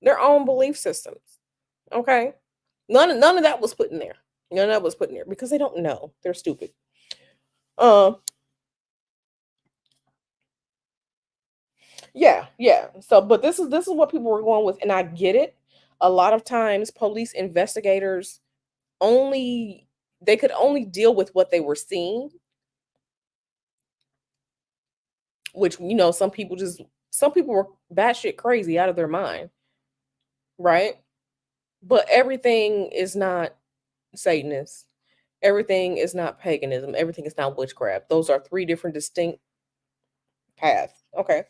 belief systems. Okay? None of that was put in there. None of that was put in there because they don't know. They're stupid. Yeah. So, but this is what people were going with, and I get it. A lot of times, police investigators only They could only deal with what they were seeing, which some people were batshit crazy out of their mind, right? But everything is not Satanist. Everything is not paganism. Everything is not witchcraft. Those are three different distinct paths. Okay.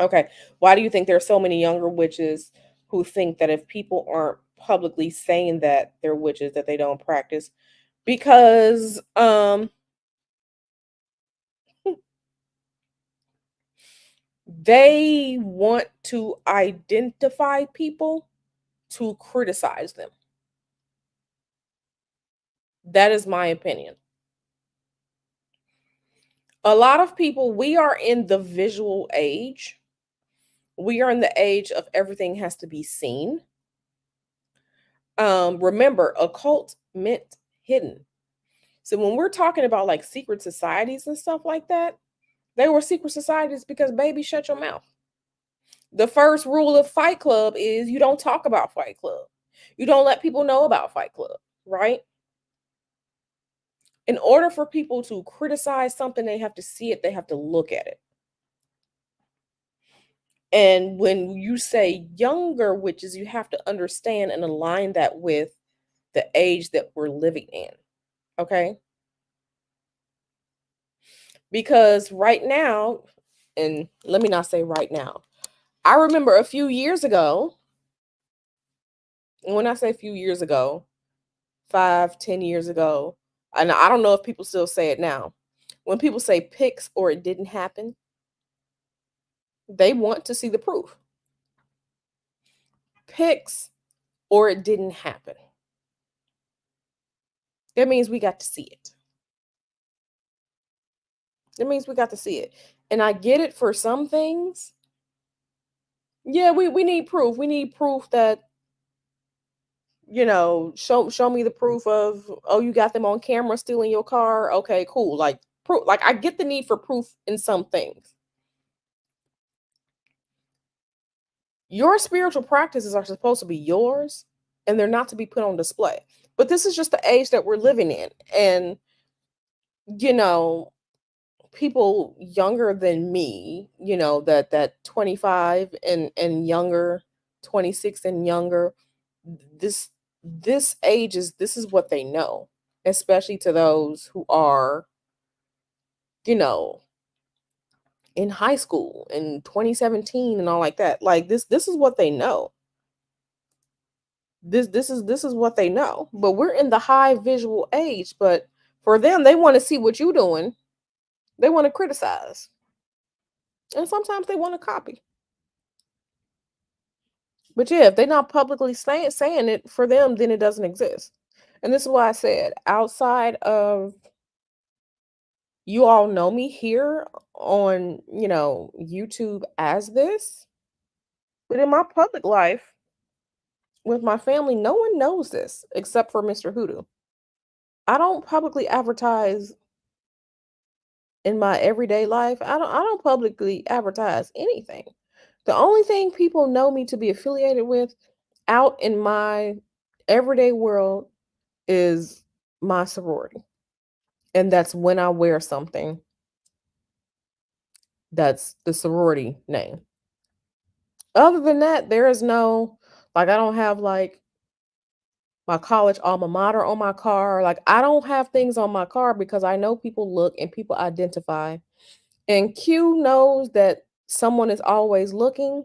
Okay. Why do you think there are so many younger witches who think that if people aren't publicly saying that they're witches, that they don't practice? Because they want to identify people to criticize them. That is my opinion. A lot of people, we are in the visual age. We are in the age of everything has to be seen. Remember, occult meant hidden. So when we're talking about like secret societies and stuff like that, they were secret societies because baby, shut your mouth. The first rule of Fight Club is you don't talk about Fight Club. You don't let people know about Fight Club, right? In order for people to criticize something, they have to see it, they have to look at it. And when you say younger witches, you have to understand and align that with the age that we're living in. Okay. Because right now, and let me not say right now, I remember a few years ago, and when I say a few years ago, 5, 10 years ago, and I don't know if people still say it now. When people say pics or it didn't happen, they want to see the proof. Pics or it didn't happen. That means we got to see it. That means we got to see it. And I get it for some things. Yeah, we need proof. We need proof that, show me the proof of, oh, you got them on camera stealing your car. Okay, cool. Like proof, like I get the need for proof in some things. Your spiritual practices are supposed to be yours and they're not to be put on display. But this is just the age that we're living in. And, you know, people younger than me, that 25 and younger, 26 and younger, this this is what they know, especially to those who are, you know, in high school in 2017 and all like that. Like this is what they know. This is what they know. But we're in the high visual age, but for them they want to see what you're doing. They want to criticize. And sometimes they want to copy. But yeah, if they're not publicly saying it for them, then it doesn't exist. And this is why I said outside of you all know me here on, YouTube as this, but in my public life with my family, no one knows this except for Mr. Hoodoo. I don't publicly advertise in my everyday life. I don't publicly advertise anything. The only thing people know me to be affiliated with out in my everyday world is my sorority. And that's when I wear something that's the sorority name. Other than that, there is no, like, I don't have like my college alma mater on my car. Like, I don't have things on my car because I know people look and people identify. And Q knows that someone is always looking.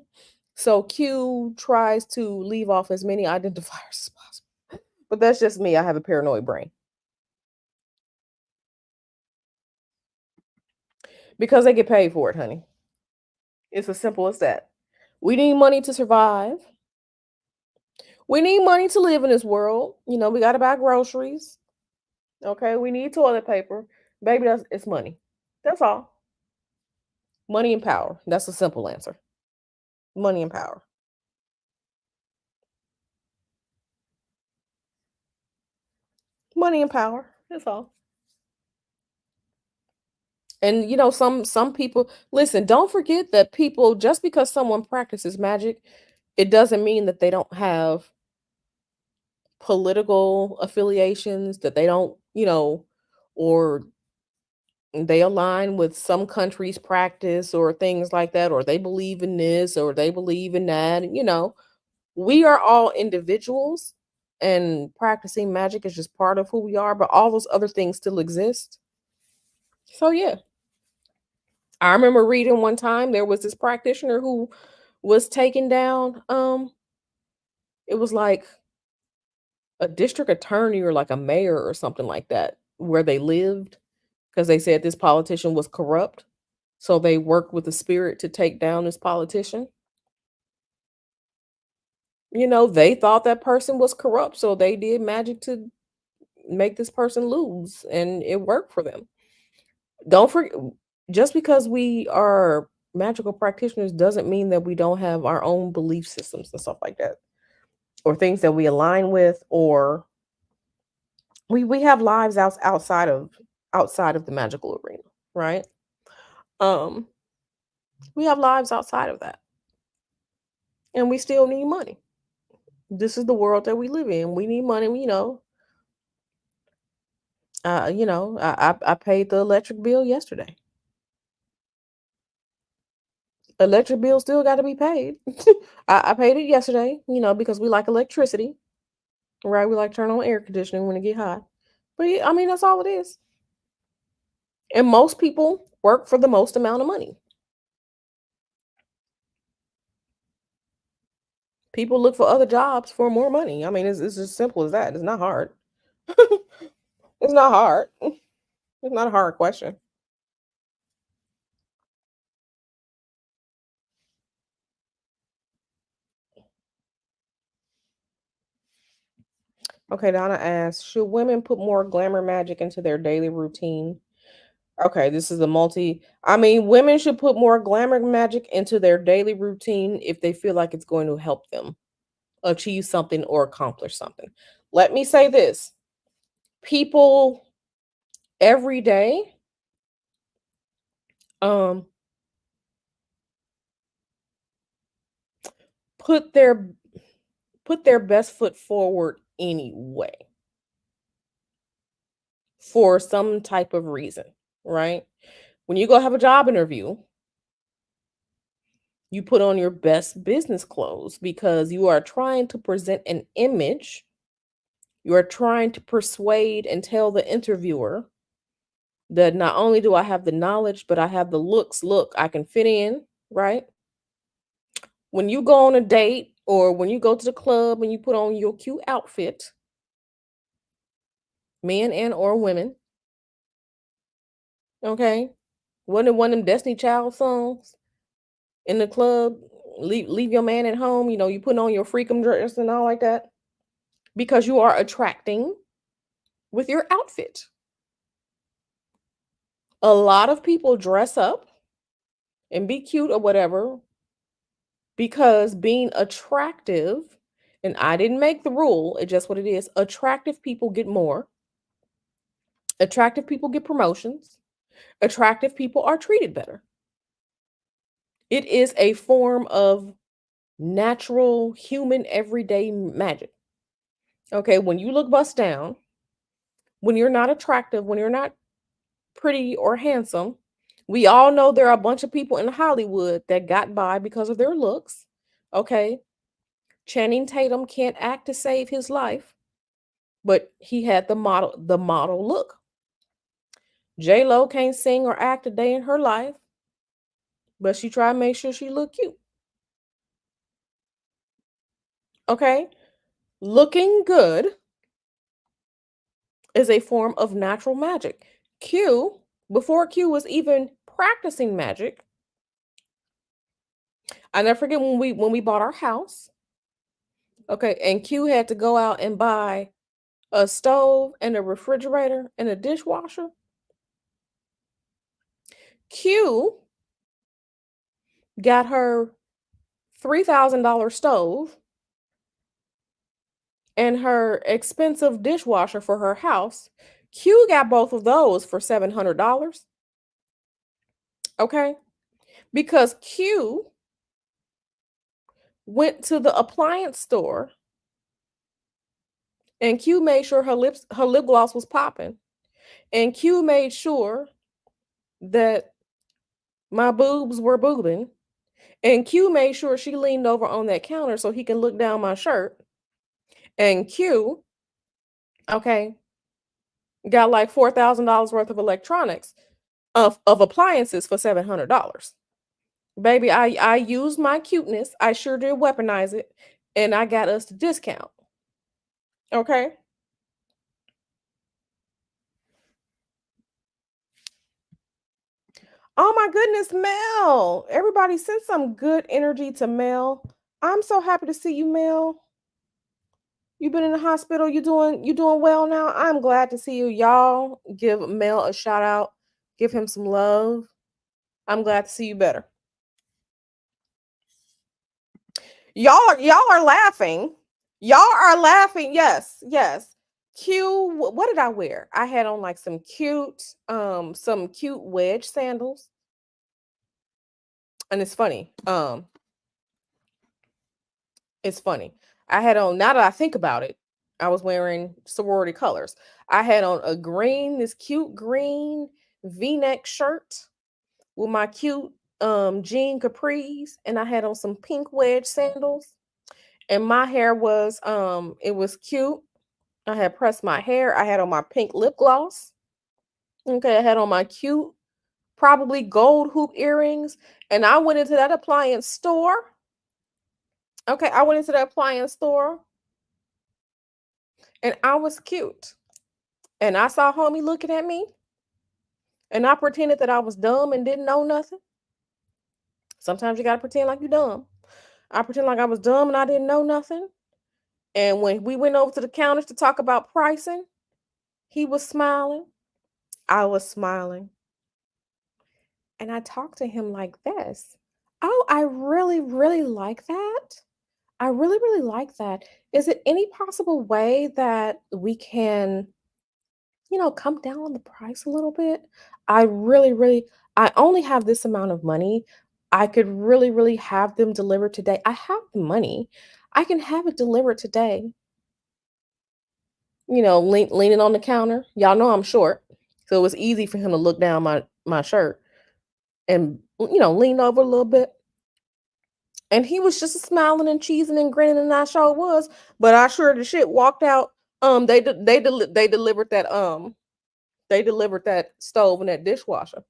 So Q tries to leave off as many identifiers as possible. But that's just me. I have a paranoid brain because they get paid for it, honey. It's as simple as that. We need money to survive. We need money to live in this world. We got to buy groceries. Okay. We need toilet paper. Baby, it's money. That's all. Money and power. That's a simple answer. Money and power. Money and power. That's all. And some people listen, don't forget that people, just because someone practices magic, it doesn't mean that they don't have political affiliations that they don't, or they align with some country's practice or things like that, or they believe in this or they believe in that. We are all individuals, and practicing magic is just part of who we are, but all those other things still exist. So yeah, I remember reading one time there was this practitioner who was taken down. It was like a district attorney or like a mayor or something like that where they lived, because they said this politician was corrupt. So they worked with the spirit to take down this politician. They thought that person was corrupt, so they did magic to make this person lose, and it worked for them. Don't forget, just because we are magical practitioners doesn't mean that we don't have our own belief systems and stuff like that, or things that we align with, or we have lives outside of the magical arena, right? Um, we have lives outside of that, and we still need money. This is the world that we live in. We need money. I paid the electric bill yesterday. Electric bill still got to be paid. I paid it yesterday. Because we like electricity, right? We like turn on air conditioning when it get hot. But yeah, I mean, that's all it is. And most people work for the most amount of money. People look for other jobs for more money. I mean, it's as simple as that. It's not hard. It's not hard. It's not a hard question. Okay, Donna asks, should women put more glamour magic into their daily routine? Okay, this is a I mean, women should put more glamour magic into their daily routine if they feel like it's going to help them achieve something or accomplish something. Let me say this. People every day um put their put their best foot forward anyway for some type of reason, right? When you go have a job interview, you put on your best business clothes because you are trying to present an image. You are trying to persuade and tell the interviewer that not only do I have the knowledge, but I have the looks. Look, I can fit in, right? When you go on a date or when you go to the club and you put on your cute outfit, men and or women, okay? Wasn't it one of them Destiny Child songs in the club? Leave your man at home. You put on your freakum dress and all like that because you are attracting with your outfit. A lot of people dress up and be cute or whatever because being attractive, and I didn't make the rule, it's just what it is. Attractive people get more, attractive people get promotions, attractive people are treated better. It is a form of natural human everyday magic. Okay, when you look bust down, when you're not attractive, when you're not pretty or handsome, we all know there are a bunch of people in Hollywood that got by because of their looks. Okay, Channing Tatum can't act to save his life, but he had the model look. J Lo can't sing or act a day in her life, but she tried to make sure she looked cute. Okay, looking good is a form of natural magic. Q, before Q was even practicing magic, I never forget when we bought our house. Okay, and Q had to go out and buy a stove and a refrigerator and a dishwasher. Q got her $3,000 stove and her expensive dishwasher for her house. Q got both of those for $700. Okay, because Q went to the appliance store And Q made sure her lip gloss was popping. And Q made sure that my boobs were boobing. And Q made sure she leaned over on that counter so he can look down my shirt. And Q, okay, got like $4,000 worth of electronics of appliances for $700. Baby, I used my cuteness. I sure did weaponize it, and I got us the discount. Okay. Oh my goodness, Mel. Everybody send some good energy to Mel. I'm so happy to see you, Mel. You've been in the hospital. You doing well now? I'm glad to see you. Y'all give Mel a shout out. Give him some love. I'm glad to see you better. Y'all are laughing. Y'all are laughing. Yes, yes. What did I wear? I had on like some cute wedge sandals. And it's funny. I had on, now that I think about it, I was wearing sorority colors. I had on this cute green V-neck shirt with my cute jean capris, and I had on some pink wedge sandals. And my hair was it was cute. I had pressed my hair. I had on my pink lip gloss. Okay, I had on my cute, probably gold hoop earrings. And I went into that appliance store. Okay, I went into that appliance store and I was cute. And I saw homie looking at me and I pretended that I was dumb and didn't know nothing. Sometimes you gotta pretend like you're dumb. I pretend like I was dumb and I didn't know nothing. And when we went over to the counters to talk about pricing, he was smiling. I was smiling. And I talked to him like this. Oh, I really, really like that. I really, really like that. Is it any possible way that we can, come down on the price a little bit? I really, really, I only have this amount of money. I could really, really have them delivered today. I have the money. I can have it delivered today. Leaning on the counter. Y'all know I'm short, so it was easy for him to look down my shirt and lean over a little bit. And he was just smiling and cheesing and grinning, and I sure was. But I sure the shit walked out. They delivered that stove and that dishwasher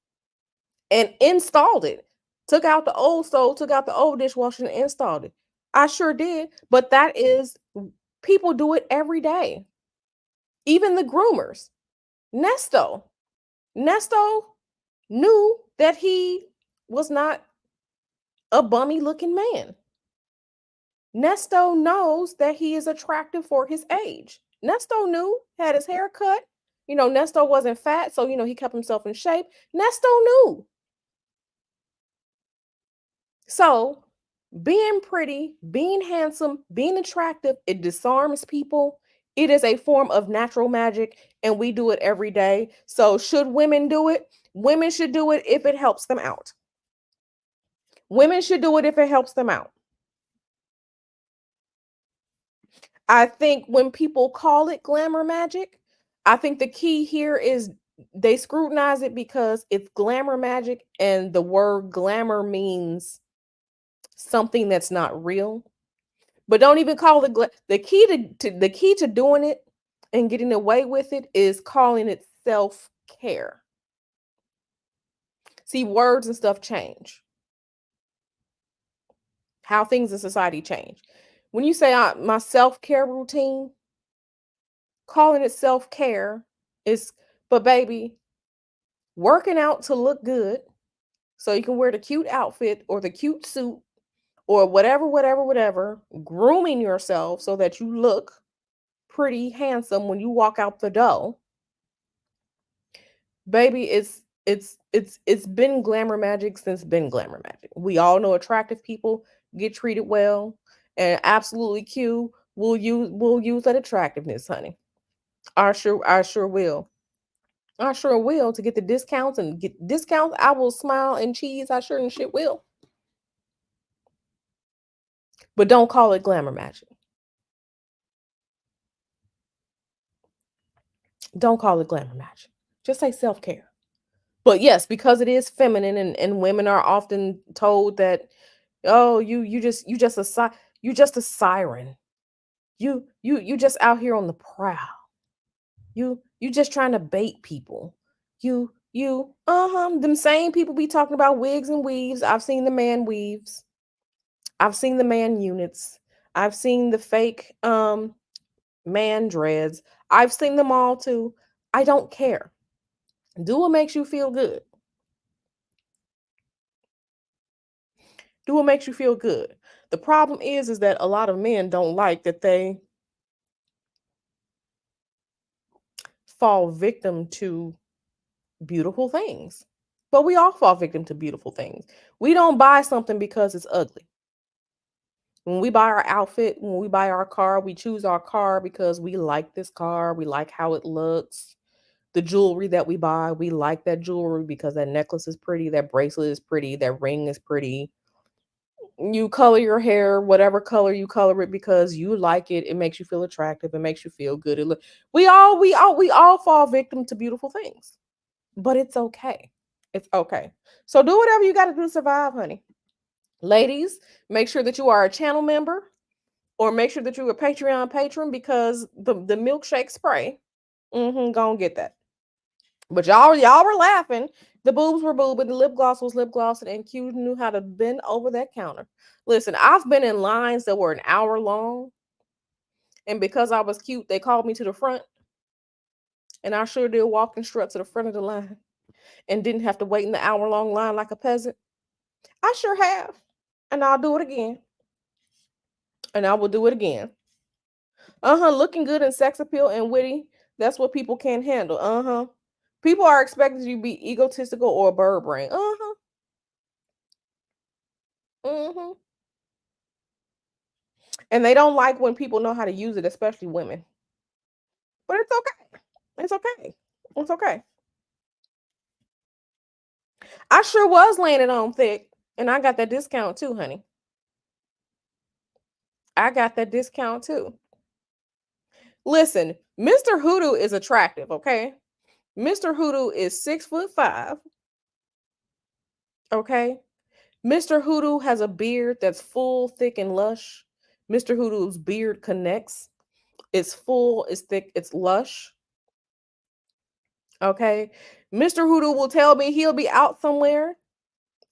and installed it. Took out the old stove, took out the old dishwasher, and installed it. I sure did. But that is people do it every day. Even the groomers. Nesto. Nesto knew that he was not a bummy looking man. Nesto knows that he is attractive for his age. Nesto knew, had his hair cut. Nesto wasn't fat, so he kept himself in shape. Nesto knew. So, being pretty, being handsome, being attractive, it disarms people. It is a form of natural magic, and we do it every day. So, should women do it? Women should do it if it helps them out. Women should do it if it helps them out. I think when people call it glamour magic, I think the key here is they scrutinize it because it's glamour magic and the word glamour means something that's not real. But don't even call it the key the key to doing it and getting away with it is calling it self-care. See, words and stuff change. How things in society change. When you say my self-care routine, calling it self-care is, but baby, working out to look good so you can wear the cute outfit or the cute suit or whatever, whatever, whatever, grooming yourself so that you look pretty handsome when you walk out the door. Baby, it's been glamour magic since been glamour magic. We all know attractive people get treated well, and absolutely Q will use that attractiveness, honey. I sure will. I sure will to get the discounts and get discounts. I will smile and cheese. I sure and shit will. But don't call it glamour magic. Don't call it glamour magic. Just say self-care. But yes, because it is feminine and women are often told that, oh, you just a siren. You just out here on the prowl. You just trying to bait people. Them same people be talking about wigs and weaves. I've seen the man weaves. I've seen the man units. I've seen the fake man dreads. I've seen them all too. I don't care. Do what makes you feel good. Do what makes you feel good. The problem is that a lot of men don't like that they fall victim to beautiful things. But we all fall victim to beautiful things. We don't buy something because it's ugly. When we buy our outfit, when we buy our car, we choose our car because we like this car, we like how it looks. The jewelry that we buy, we like that jewelry because that necklace is pretty, that bracelet is pretty, that ring is pretty. You color your hair whatever color you color it because you like it. It makes you feel attractive. It makes you feel good. We all fall victim to beautiful things, but it's okay. It's okay. So do whatever you got to do to survive, honey. Ladies, make sure that you are a channel member or make sure that you're a Patreon patron because the milkshake spray, gonna get that. But y'all were laughing. The boobs were boobing. The lip gloss was lip glossing, and Q knew how to bend over that counter. Listen, I've been in lines that were an hour long, and because I was cute, they called me to the front, and I sure did walk and strut to the front of the line, and didn't have to wait in the hour-long line like a peasant. I sure have, and I'll do it again, and I will do it again. Looking good and sex appeal and witty. That's what people can't handle. People are expected you to be egotistical or a bird brain. Mm-hmm. And they don't like when people know how to use it, especially women. But it's okay. It's okay. It's okay. I sure was laying it on thick, and I got that discount too, honey. I got that discount too. Listen, Mr. Hoodoo is attractive, okay? Mr. Hoodoo is 6'5", okay? Mr. Hoodoo has a beard that's full, thick, and lush. Mr. Hoodoo's beard connects. It's full, it's thick, it's lush. Okay. Mr. Hoodoo will tell me he'll be out somewhere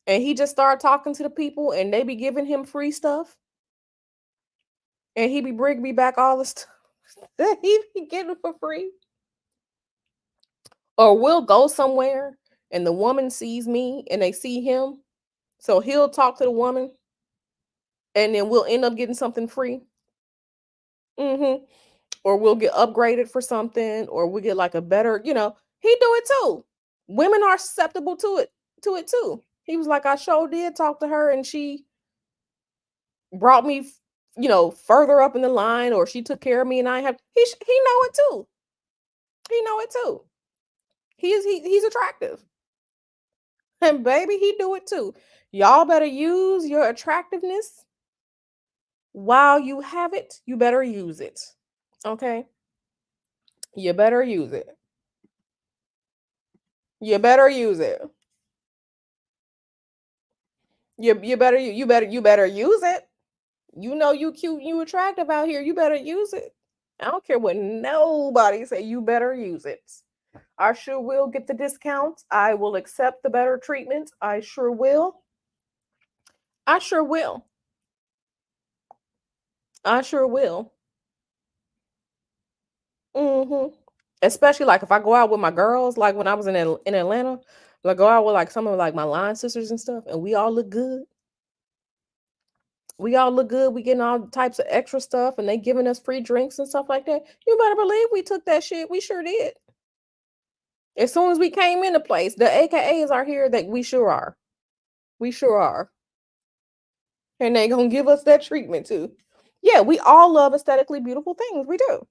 and he just start talking to the people and they be giving him free stuff and he be bringing me back all the stuff that he be getting for free. Or we'll go somewhere and the woman sees me and they see him. So he'll talk to the woman and then we'll end up getting something free. Mm-hmm. Or we'll get upgraded for something or we get like a better, he do it too. Women are susceptible to it too. He was like, I sure did talk to her and she brought me, further up in the line, or she took care of me, and I have. He know it too. He know it too. He's attractive, and baby, he do it too. Y'all better use your attractiveness while you have it. You better use it. Okay, you better use it. You better use it. You better use it. You know you cute, you attractive out here. You better use it. I don't care what nobody say. You better use it. I sure will get the discounts. I will accept the better treatment. I sure will. I sure will. I sure will. hmm Especially like if I go out with my girls, like when I was in Atlanta, like go out with like some of like my line sisters and stuff, and we all look good. We all look good. We getting all types of extra stuff, and they giving us free drinks and stuff like that. You better believe we took that shit. We sure did. As soon as we came into place, the AKAs are here. That we sure are. We sure are. And they gonna give us that treatment too. Yeah, we all love aesthetically beautiful things. We do.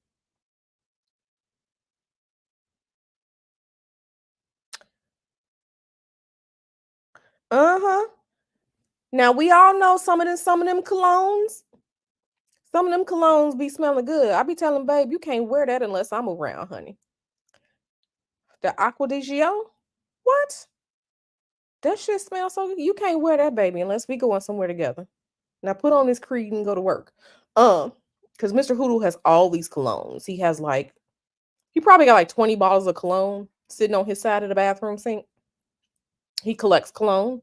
Uh-huh. Now we all know some of them colognes. Some of them colognes be smelling good. I be telling babe, you can't wear that unless I'm around, honey. The Aqua di Gio? What? That shit smells so good. You can't wear that baby unless we going somewhere together. Now put on this creed and go to work. Um, because Mr. Hoodoo has all these colognes. He has like he probably got like 20 bottles of cologne sitting on his side of the bathroom sink. He collects cologne.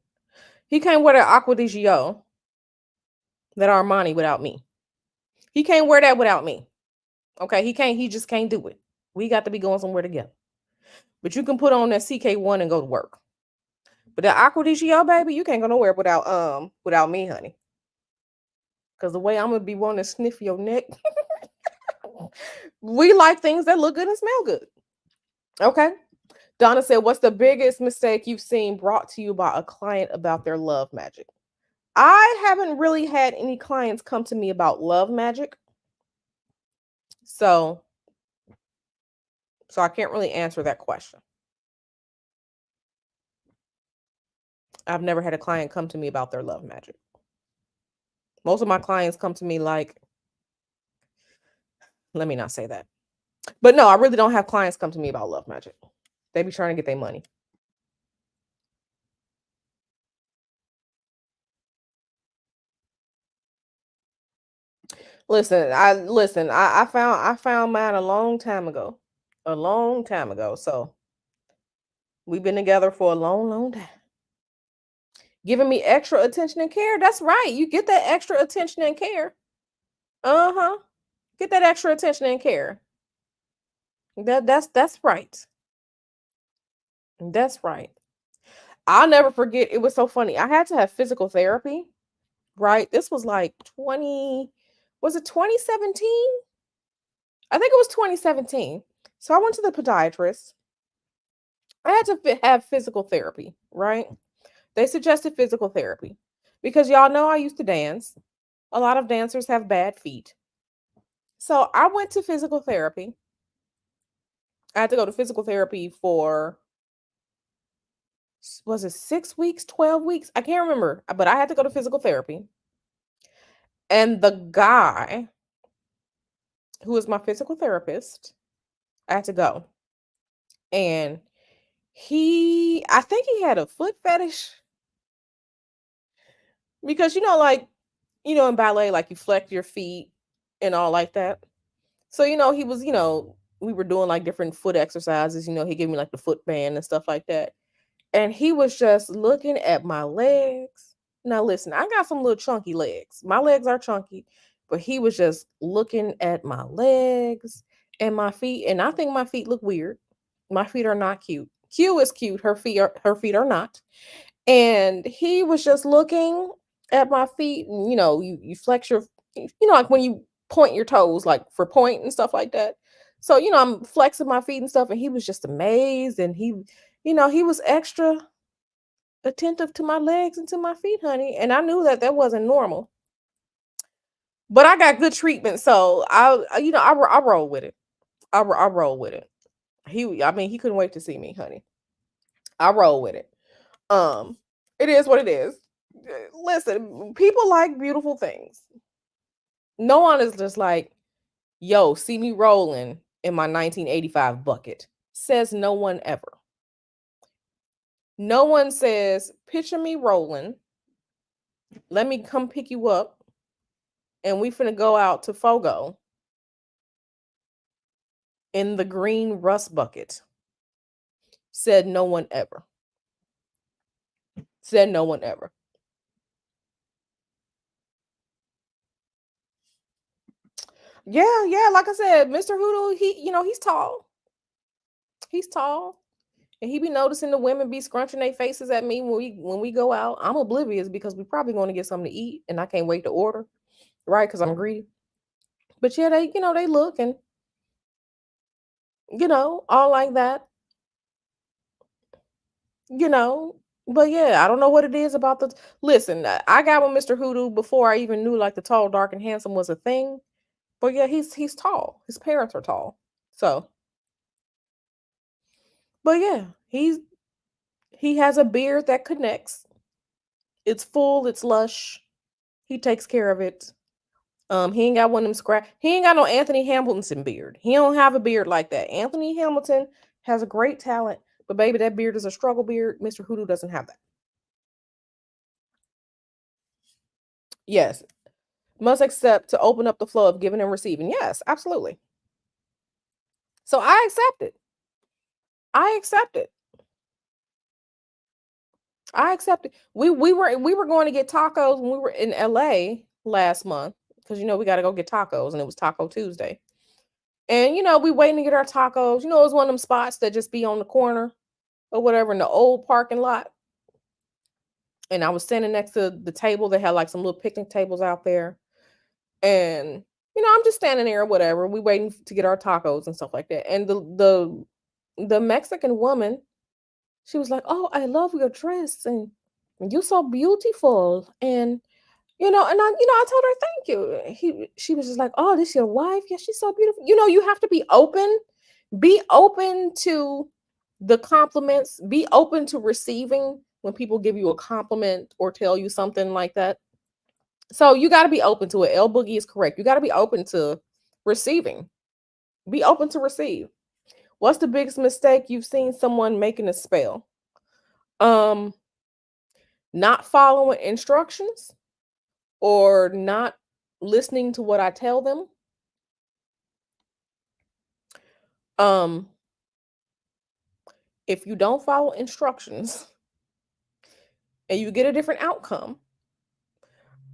He can't wear that Aqua di Gio, that Armani without me. He can't wear that without me. Okay, he just can't do it. We got to be going somewhere together. But you can put on that CK1 and go to work. But that Aqua di Gio, baby, you can't go nowhere without me, honey. Cause the way I'm gonna be wanting to sniff your neck. We like things that look good and smell good. Okay. Donna said, "What's the biggest mistake you've seen brought to you by a client about their love magic?" I haven't really had any clients come to me about love magic. So I can't really answer that question. I've never had a client come to me about their love magic. Most of my clients come to me like, let me not say that. But no, I really don't have clients come to me about love magic. They be trying to get their money. I found mine a long time ago. A long time ago. So we've been together for a long, long time. Giving me extra attention and care. That's right. You get that extra attention and care. Uh-huh. Get that extra attention and care. That's right. That's right. I'll never forget. It was so funny. I had to have physical therapy, right? This was like 20, was it 2017? I think it was 2017. So I went to the podiatrist. I had to have physical therapy, right? They suggested physical therapy because y'all know I used to dance. A lot of dancers have bad feet. So I went to physical therapy. I had to go to physical therapy for, was it 6 weeks, 12 weeks? I can't remember, but I had to go to physical therapy. And the guy who is my physical therapist, I had to go. And I think he had a foot fetish because, like, in ballet, like you flex your feet and all like that. So, he was, we were doing like different foot exercises. He gave me like the foot band and stuff like that. And he was just looking at my legs. Now, listen, I got some little chunky legs. My legs are chunky, but he was just looking at my legs and my feet. And I think my feet look weird. My feet are not cute. Q is cute. Her feet are not. And he was just looking at my feet. And, you flex your, like when you point your toes, like for point and stuff like that. So, I'm flexing my feet and stuff. And he was just amazed. And he was extra attentive to my legs and to my feet, honey. And I knew that wasn't normal. But I got good treatment. So I roll with it. I roll with it. I mean, he couldn't wait to see me, honey. I roll with it. Um, it is what it is. Listen, people like beautiful things. No one is just like, yo, see me rolling in my 1985 bucket. Says no one ever. No one says, picture me rolling. Let me come pick you up. And we finna go out to Fogo in the green rust bucket. Said no one ever. Said no one ever. Yeah, yeah. Like I said, Mr. Hoodoo, he's tall. He's tall. And he be noticing the women be scrunching their faces at me when we go out. I'm oblivious because we probably going to get something to eat and I can't wait to order, right? Because I'm greedy. But yeah, they look and all like that, you know. But yeah, I don't know what it is about the listen, I got with Mr. Hoodoo before I even knew like the tall, dark, and handsome was a thing. But yeah, he's tall. His parents are tall. So, but yeah, he has a beard that connects. It's full, it's lush. He takes care of it. He ain't got one of them scratch. He ain't got no Anthony Hamilton beard. He don't have a beard like that. Anthony Hamilton has a great talent, but baby, that beard is a struggle beard. Mr. Hoodoo doesn't have that. Yes, must accept to open up the flow of giving and receiving. Yes, absolutely. So I accept it. I accept it. I accept it. We were going to get tacos when we were in LA last month because we got to go get tacos and it was Taco Tuesday. And we waiting to get our tacos. It was one of them spots that just be on the corner or whatever in the old parking lot. And I was standing next to the table. They had like some little picnic tables out there. And I'm just standing there or whatever. We waiting to get our tacos and stuff like that. And the Mexican woman, she was like, "Oh, I love your dress and you're so beautiful." And I told her thank you. She was just like, "Oh, this your wife? Yeah, she's so beautiful." You have to be open. Be open to the compliments. Be open to receiving when people give you a compliment or tell you something like that. So you got to be open to it. L Boogie is correct. You got to be open to receiving. Be open to receive. What's the biggest mistake you've seen someone making a spell? Um, Not following instructions or not listening to what I tell them. Um, if you don't follow instructions and you get a different outcome,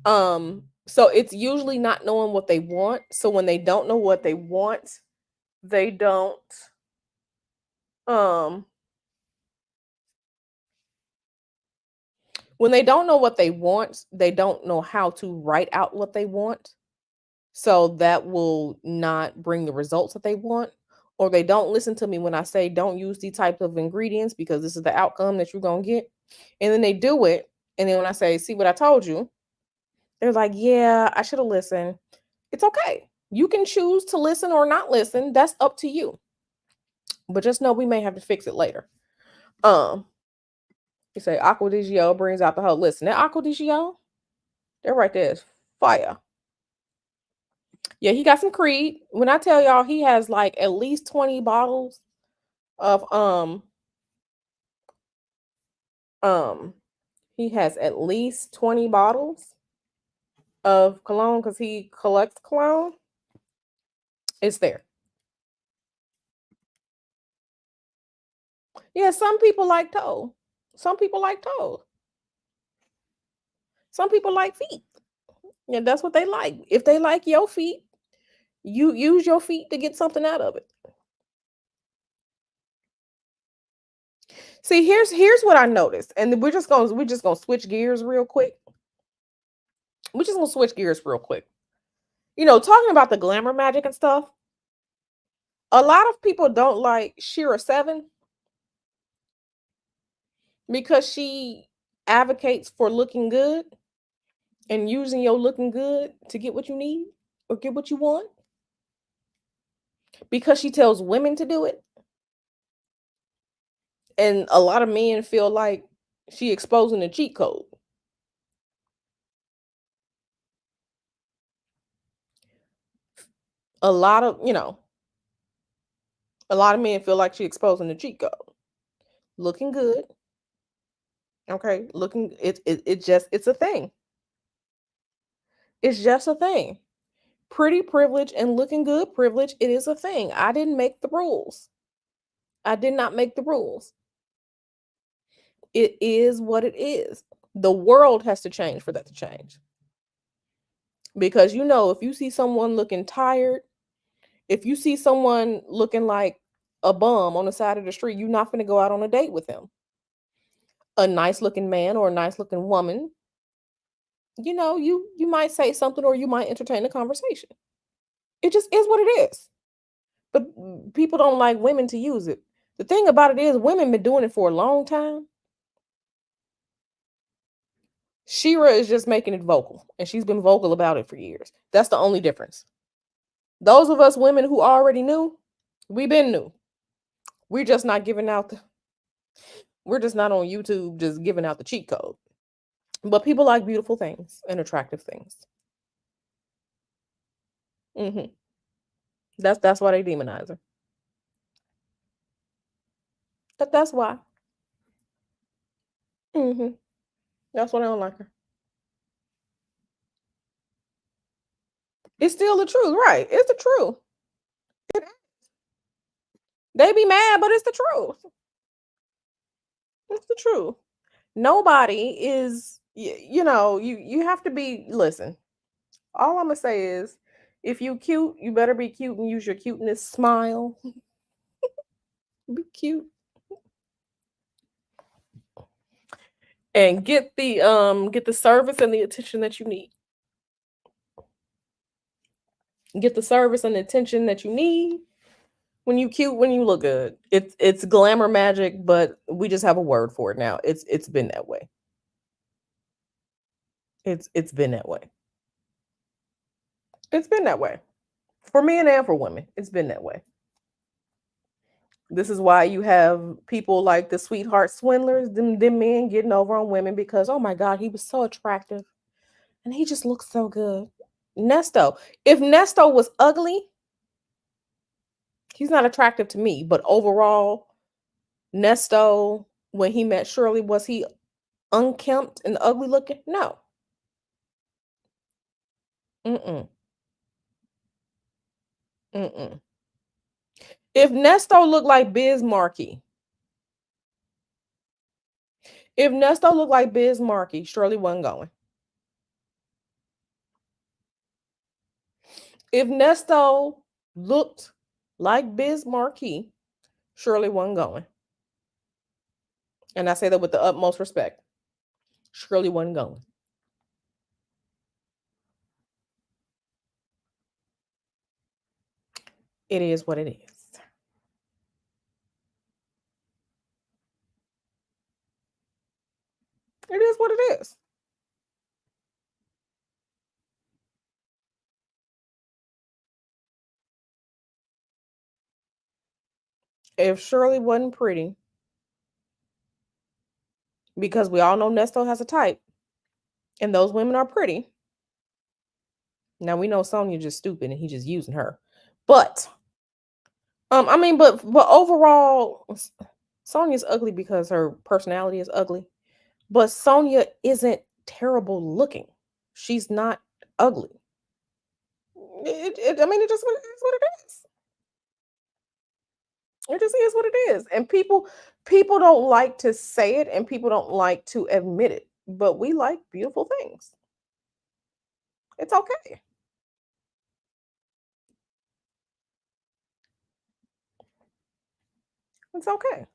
so it's usually not knowing what they want. So when they don't know what they want, they don't um when they don't know what they want, they don't know how to write out what they want. So that will not bring the results that they want. Or they don't listen to me when I say don't use these types of ingredients because this is the outcome that you're gonna get. And then they do it. And then when I say, see what I told you, they're like, yeah, I should have listened. It's okay. You can choose to listen or not listen. That's up to you. But just know we may have to fix it later. Um, you say Aqua di Gio brings out the whole listen. That Aqua di Gio, they're right there is fire. Yeah, he got some Creed. When I tell y'all he has like at least 20 bottles of um he has at least 20 bottles of cologne because he collects cologne. It's there. Yeah, some people like toe. Some people like toe. Some people like feet. Yeah, that's what they like. If they like your feet, you use your feet to get something out of it. See, here's what I noticed, and we're just gonna switch gears real quick. We're just gonna switch gears real quick. Talking about the glamour magic and stuff. A lot of people don't like Shira Seven because she advocates for looking good and using your looking good to get what you need or get what you want because she tells women to do it. And a lot of men feel like she exposing the cheat code. A lot of, a lot of men feel like she exposing the cheat code. Looking good, okay? Looking it's a thing. It's just a thing. Pretty privilege and looking good privilege, it is a thing. I didn't make the rules. I did not make the rules. It is what it is. The world has to change for that to change. Because if you see someone looking tired, if you see someone looking like a bum on the side of the street, you're not going to go out on a date with them. A nice looking man or a nice looking woman, you might say something or you might entertain a conversation. It just is what it is. But people don't like women to use it. The thing about it is women been doing it for a long time. Shira is just making it vocal, and she's been vocal about it for years. That's the only difference. Those of us women who already knew, we've been new. We're just not giving out we're just not on YouTube just giving out the cheat code. But people like beautiful things and attractive things. Hmm. That's why they demonize her. But that's why. Mhm. That's why I don't like her. It's still the truth, right? It's the truth. It They be mad, but it's the truth. It's the truth. Nobody is you have to be listen. All I'm gonna say is if you cute, you better be cute and use your cuteness smile. Be cute and get the service and the attention that you need. Get the service and the attention that you need when you cute, when you look good. It's glamour magic, but we just have a word for it now. It's been that way. It's been that way. It's been that way. For men and for women. It's been that way. This is why you have people like the sweetheart swindlers, them men getting over on women because oh my god, he was so attractive and he just looks so good. Nesto. If Nesto was ugly, he's not attractive to me. But overall, Nesto, when he met Shirley, was he unkempt and ugly looking? No. Mm-mm. Mm-mm. If Nesto looked like Biz Markie, if Nesto looked like Biz Markie, Shirley wasn't going. If Nesto looked like Biz Markie, Shirley wasn't going. And I say that with the utmost respect. Shirley wasn't going. It is what it is. It is what it is. If Shirley wasn't pretty, because we all know Nesto has a type, and those women are pretty. Now we know Sonya just stupid and he just using her. But I mean, but overall, Sonya's ugly because her personality is ugly. But Sonya isn't terrible looking. She's not ugly. I mean, it just is what it is. It just is what it is. And people don't like to say it and people don't like to admit it. But we like beautiful things. It's okay. It's okay.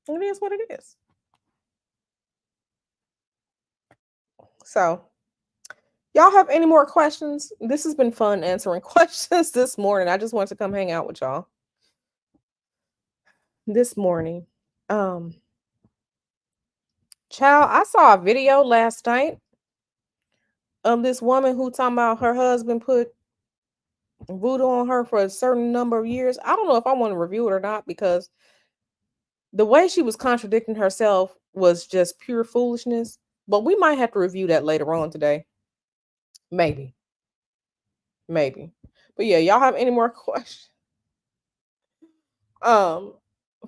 It is what it is. So, y'all have any more questions? This has been fun answering questions this morning. I just wanted to come hang out with y'all this morning. Um, Child, I saw a video last night of this woman who talking about her husband put voodoo on her for a certain number of years. I don't know if I want to review it or not because the way she was contradicting herself was just pure foolishness. But we might have to review that later on today. Maybe, maybe. But yeah, y'all have any more questions um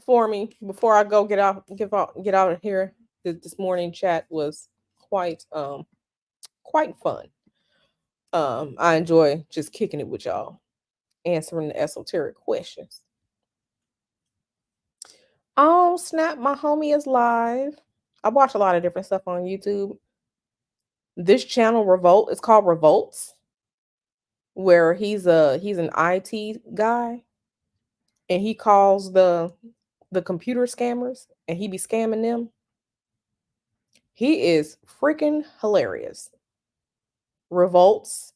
for me before I go get out of here? This morning chat was quite quite fun. I enjoy just kicking it with y'all, answering the esoteric questions. Oh, snap, my homie is live. I watch a lot of different stuff on YouTube. This channel Revolt, it's called Revolts, where he's an IT guy and he calls the computer scammers and he be scamming them. He is freaking hilarious. Revolts,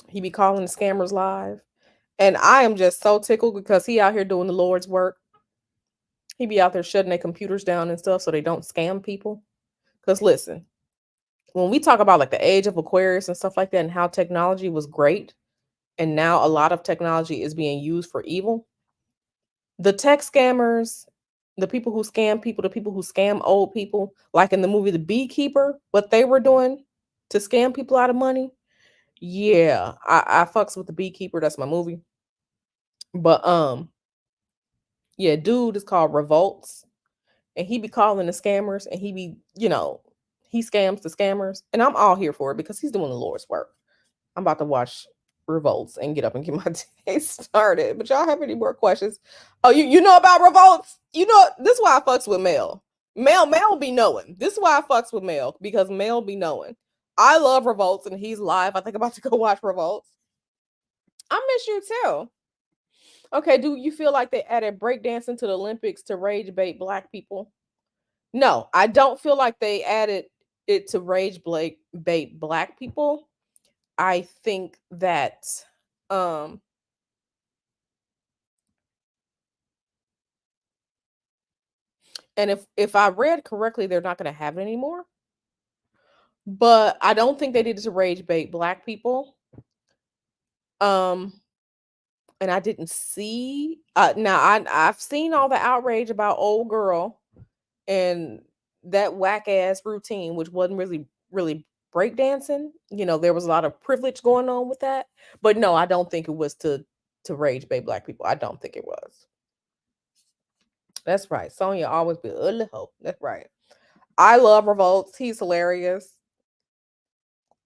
he be calling the scammers live. And I am just so tickled because he out here doing the Lord's work. He be out there shutting their computers down and stuff so they don't scam people. Because listen, when we talk about like the age of Aquarius and stuff like that and how technology was great, and now a lot of technology is being used for evil, the tech scammers, the people who scam people, the people who scam old people, like in the movie The Beekeeper, what they were doing to scam people out of money. Yeah, I fucks with The Beekeeper. That's my movie. But Yeah, dude is called Revolts, and he be calling the scammers, and he be, he scams the scammers, and I'm all here for it because he's doing the Lord's work. I'm about to watch Revolts and get up and get my day started. But y'all have any more questions? Oh, you know about Revolts? You know, this is why I fucks with Mel. Mel be knowing. This is why I fucks with Mel, because Mel be knowing. I love Revolts, and he's live. I think I'm about to go watch Revolts. I miss you too. Okay, do you feel like they added breakdancing to the Olympics to rage bait black people? No, I don't feel like they added it to bait black people. I think that um and if I read correctly, they're not going to have it anymore. But I don't think they did it to rage bait black people. Um and I didn't see now I've seen all the outrage about old girl and that whack ass routine, which wasn't really breakdancing. There was a lot of privilege going on with that. But no, I don't think it was to rage bait black people. I don't think it was. That's right. Sonya always be a hope. That's right. I love Revolts. He's hilarious.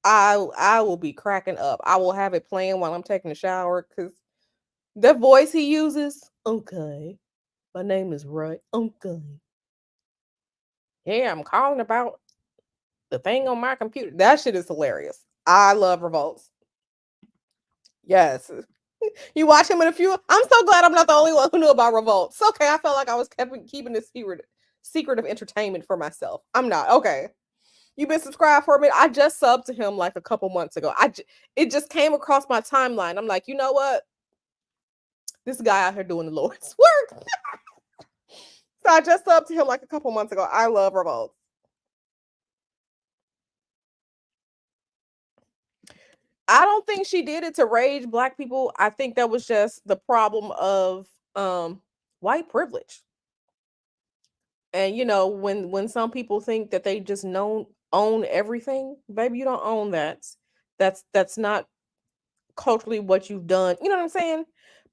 I will be cracking up. I will have it playing while I'm taking a shower because the voice he uses. Okay, my name is Roy. Okay, yeah, I'm calling about the thing on my computer. That shit is hilarious. I love Revolts. Yes. You watch him in a few. I'm so glad I'm not the only one who knew about Revolts. Okay, I felt like I was keeping this secret of entertainment for myself. I'm not. Okay. You've been subscribed for a minute. I just subbed to him like a couple months ago. It just came across my timeline. I'm like, you know what? This guy out here doing the Lord's work. So I just subbed to him like a couple months ago. I love Revolts. I don't think she did it to rage black people. I think that was just the problem of white privilege. And when some people think that they just know own everything, baby, you don't own that. That's not culturally what you've done. You know what I'm saying?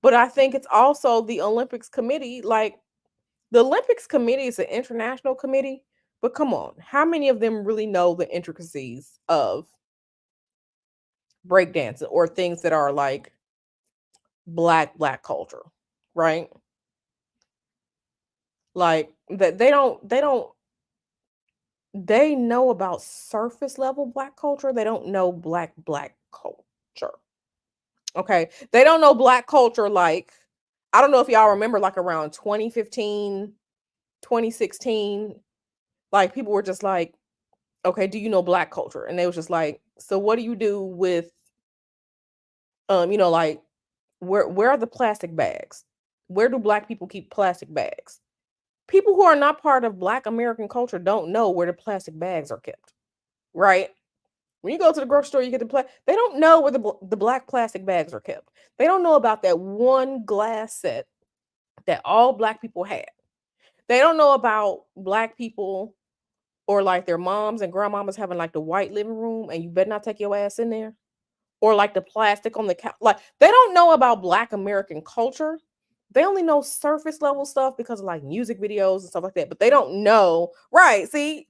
But I think it's also the Olympics committee. Like the Olympics committee is an international committee, but come on, how many of them really know the intricacies of breakdancing or things that are like black culture, right? Like that they know about surface level black culture. They don't know black culture. Okay. They don't know black culture like I don't know if y'all remember like around 2015, 2016, like people were just like, okay, do you know black culture? And they was just like, so what do you do with like where are the plastic bags? Where do black people keep plastic bags? People who are not part of black American culture don't know where the plastic bags are kept, right? When you go to the grocery store, you get they don't know where the black plastic bags are kept. They don't know about that one glass set that all black people had. They don't know about black people or like their moms and grandmamas having like the white living room and you better not take your ass in there. Or like the plastic on the couch. Like they don't know about black American culture. They only know surface level stuff because of like music videos and stuff like that. But they don't know, right? See,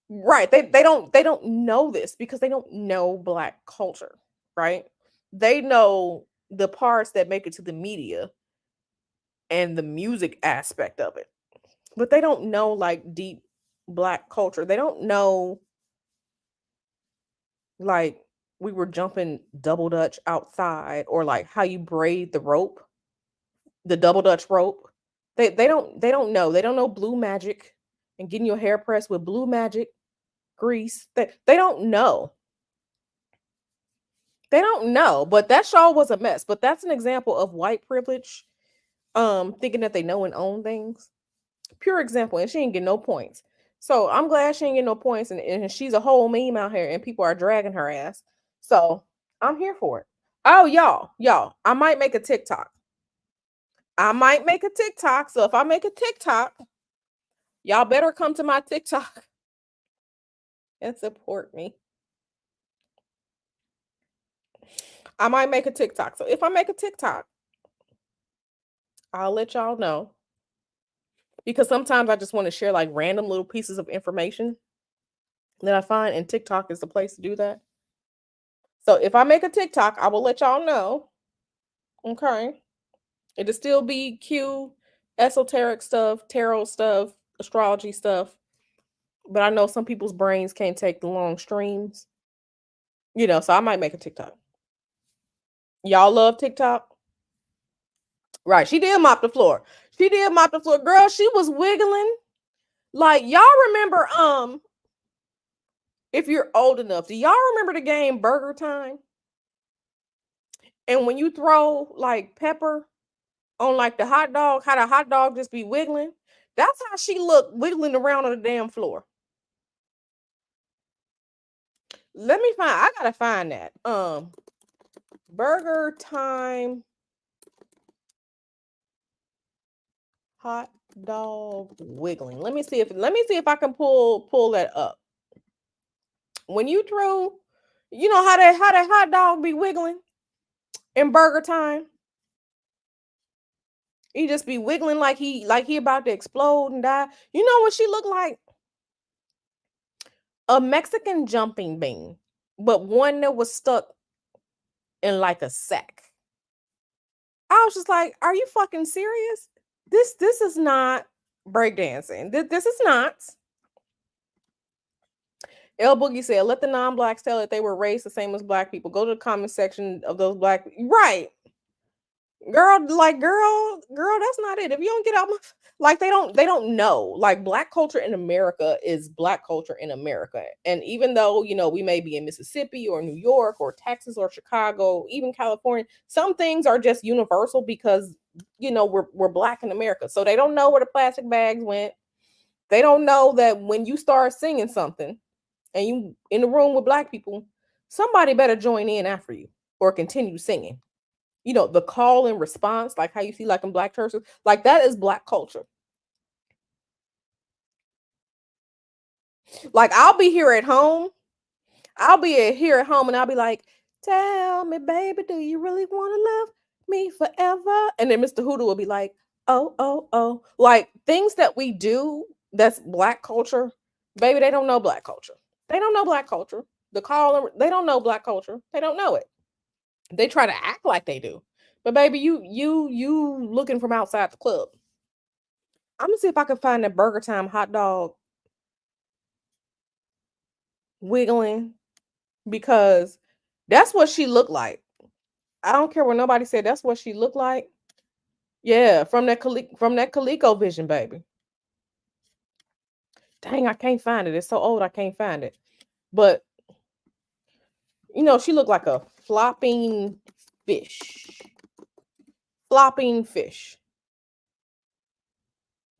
right. They don't know this because they don't know black culture, right? They know the parts that make it to the media and the music aspect of it. But they don't know like deep black culture. They don't know like we were jumping double dutch outside or like how you braid the rope, the double dutch rope. They don't know. They don't know blue magic and getting your hair pressed with blue magic grease. They don't know. They don't know. But that show was a mess. But that's an example of white privilege thinking that they know and own things. Pure example, and she ain't get no points. So I'm glad she ain't get no points, and she's a whole meme out here, and people are dragging her ass. So I'm here for it. Oh, y'all, I might make a TikTok. I might make a TikTok. So if I make a TikTok, y'all better come to my TikTok and support me. I might make a TikTok. So if I make a TikTok, I'll let y'all know because sometimes I just want to share like random little pieces of information that I find, and TikTok is the place to do that. So if I make a TikTok, I will let y'all know. Okay. It'll still be Q, esoteric stuff, tarot stuff, astrology stuff. But I know some people's brains can't take the long streams, so I might make a TikTok. Y'all love TikTok? Right. She did mop the floor. She did mop the floor. Girl, she was wiggling. Like, y'all remember, if you're old enough, do y'all remember the game Burger Time? And when you throw like pepper on like the hot dog, how the hot dog just be wiggling? That's how she looked wiggling around on the damn floor. Let me find, I gotta find that. Burger Time hot dog wiggling. Let me see if I can pull that up. When you throw, you know how that hot dog be wiggling in Burger Time? He just be wiggling like he about to explode and die. You know what she looked like? A Mexican jumping bean, but one that was stuck in like a sack. I was just like, "Are you fucking serious? This is not breakdancing. This is not." L Boogie said, "Let the non-blacks tell that they were raised the same as black people. Go to the comment section of those black right." Girl, like girl, that's not it. If you don't get out like they don't know. Like black culture in America is black culture in America. And even though, we may be in Mississippi or New York or Texas or Chicago, even California, some things are just universal because we're black in America. So they don't know where the plastic bags went. They don't know that when you start singing something and you in the room with black people, somebody better join in after you or continue singing. The call and response, like how you see like in black churches, like that is black culture. Like I'll be here at home. I'll be here at home and I'll be like, tell me, baby, do you really want to love me forever? And then Mr. Hoodoo will be like, oh, oh, oh. Like things that we do that's black culture, baby, they don't know black culture. They don't know black culture. The call, they don't know black culture. They don't know it. They try to act like they do. But baby, you looking from outside the club. I'm gonna see if I can find that Burger Time hot dog wiggling because that's what she looked like. I don't care what nobody said. That's what she looked like. Yeah, from that Coleco vision, baby. Dang, I can't find it. It's so old, I can't find it. But she looked like a flopping fish. Flopping fish.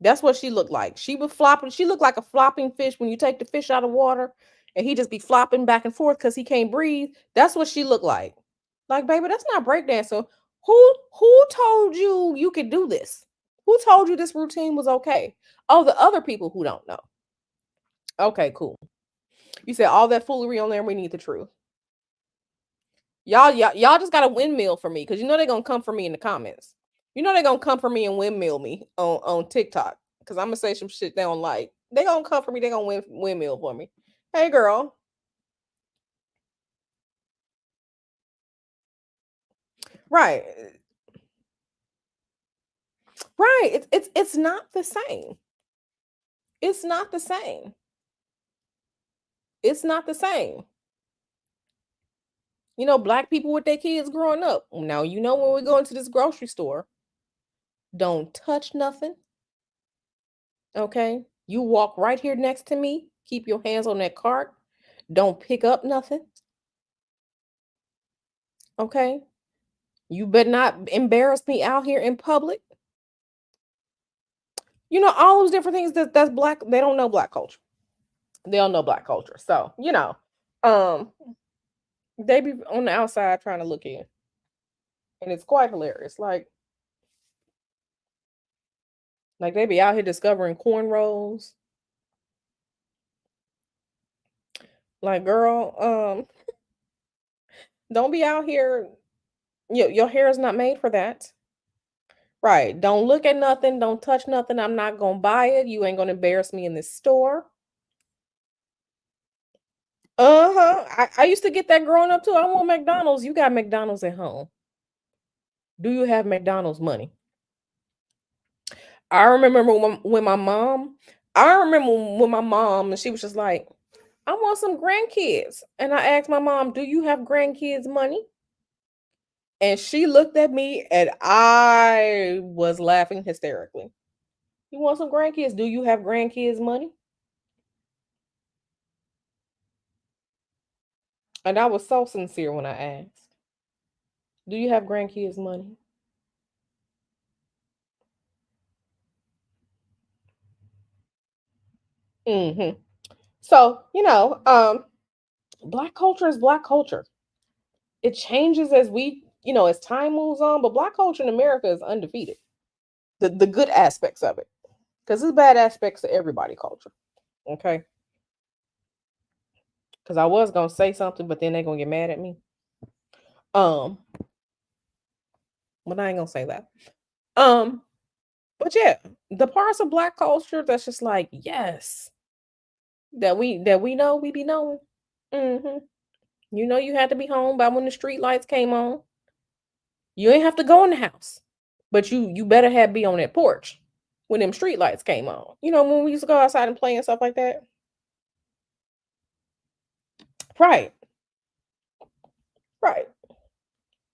That's what she looked like. She was flopping. She looked like a flopping fish when you take the fish out of water and he just be flopping back and forth because he can't breathe. That's what she looked like. Like, baby, that's not breakdancing. Who told you could do this? Who told you this routine was okay? Oh, the other people who don't know. Okay, cool. You said all that foolery on there. We need the truth. Y'all just got a windmill for me because they're gonna come for me in the comments. They're gonna come for me and windmill me on TikTok because I'm gonna say some shit they don't like. They gonna come for me. They gonna windmill for me. Hey, girl. Right, right. It's not the same. It's not the same. It's not the same. Black people with their kids growing up. Now when we go into this grocery store, don't touch nothing. Okay, you walk right here next to me. Keep your hands on that cart. Don't pick up nothing. Okay. You better not embarrass me out here in public. All those different things that's black. They don't know black culture. They don't know black culture. So, um, they be on the outside trying to look in. And it's quite hilarious. Like they be out here discovering cornrows. Like, girl, don't be out here. Your hair is not made for that. Right. Don't look at nothing. Don't touch nothing. I'm not gonna buy it. You ain't gonna embarrass me in this store. Uh-huh. I used to get that growing up too. I want McDonald's. You got McDonald's at home. Do you have McDonald's money? I remember when my mom, I remember when my mom, and she was just like, I want some grandkids. And I asked my mom, do you have grandkids money? And she looked at me and I was laughing hysterically. You want some grandkids? Do you have grandkids money? And I was so sincere when I asked, do you have grandkids money? Hmm. So, black culture is black culture. It changes as as time moves on, but black culture in America is undefeated. The good aspects of it. Because there's bad aspects to everybody culture. Okay. Because I was gonna say something, but then they're gonna get mad at me. Um, but I ain't gonna say that. Um, but yeah, the parts of black culture that's just like, yes, that we know, we be knowing. Hmm. You had to be home by when the street lights came on. You ain't have to go in the house. But you better have be on that porch when them street lights came on. When we used to go outside and play and stuff like that. Right. Right.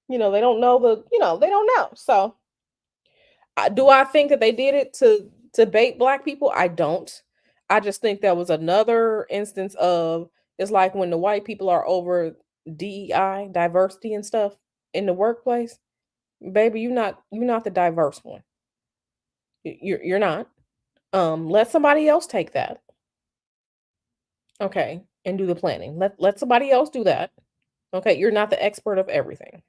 They don't know they don't know. So do I think that they did it to bait black people? I don't. I just think that was another instance of it's like when the white people are over DEI, diversity and stuff in the workplace. Baby, you're not the diverse one. You're not. Let somebody else take that. Okay, and do the planning. Let somebody else do that. Okay, you're not the expert of everything.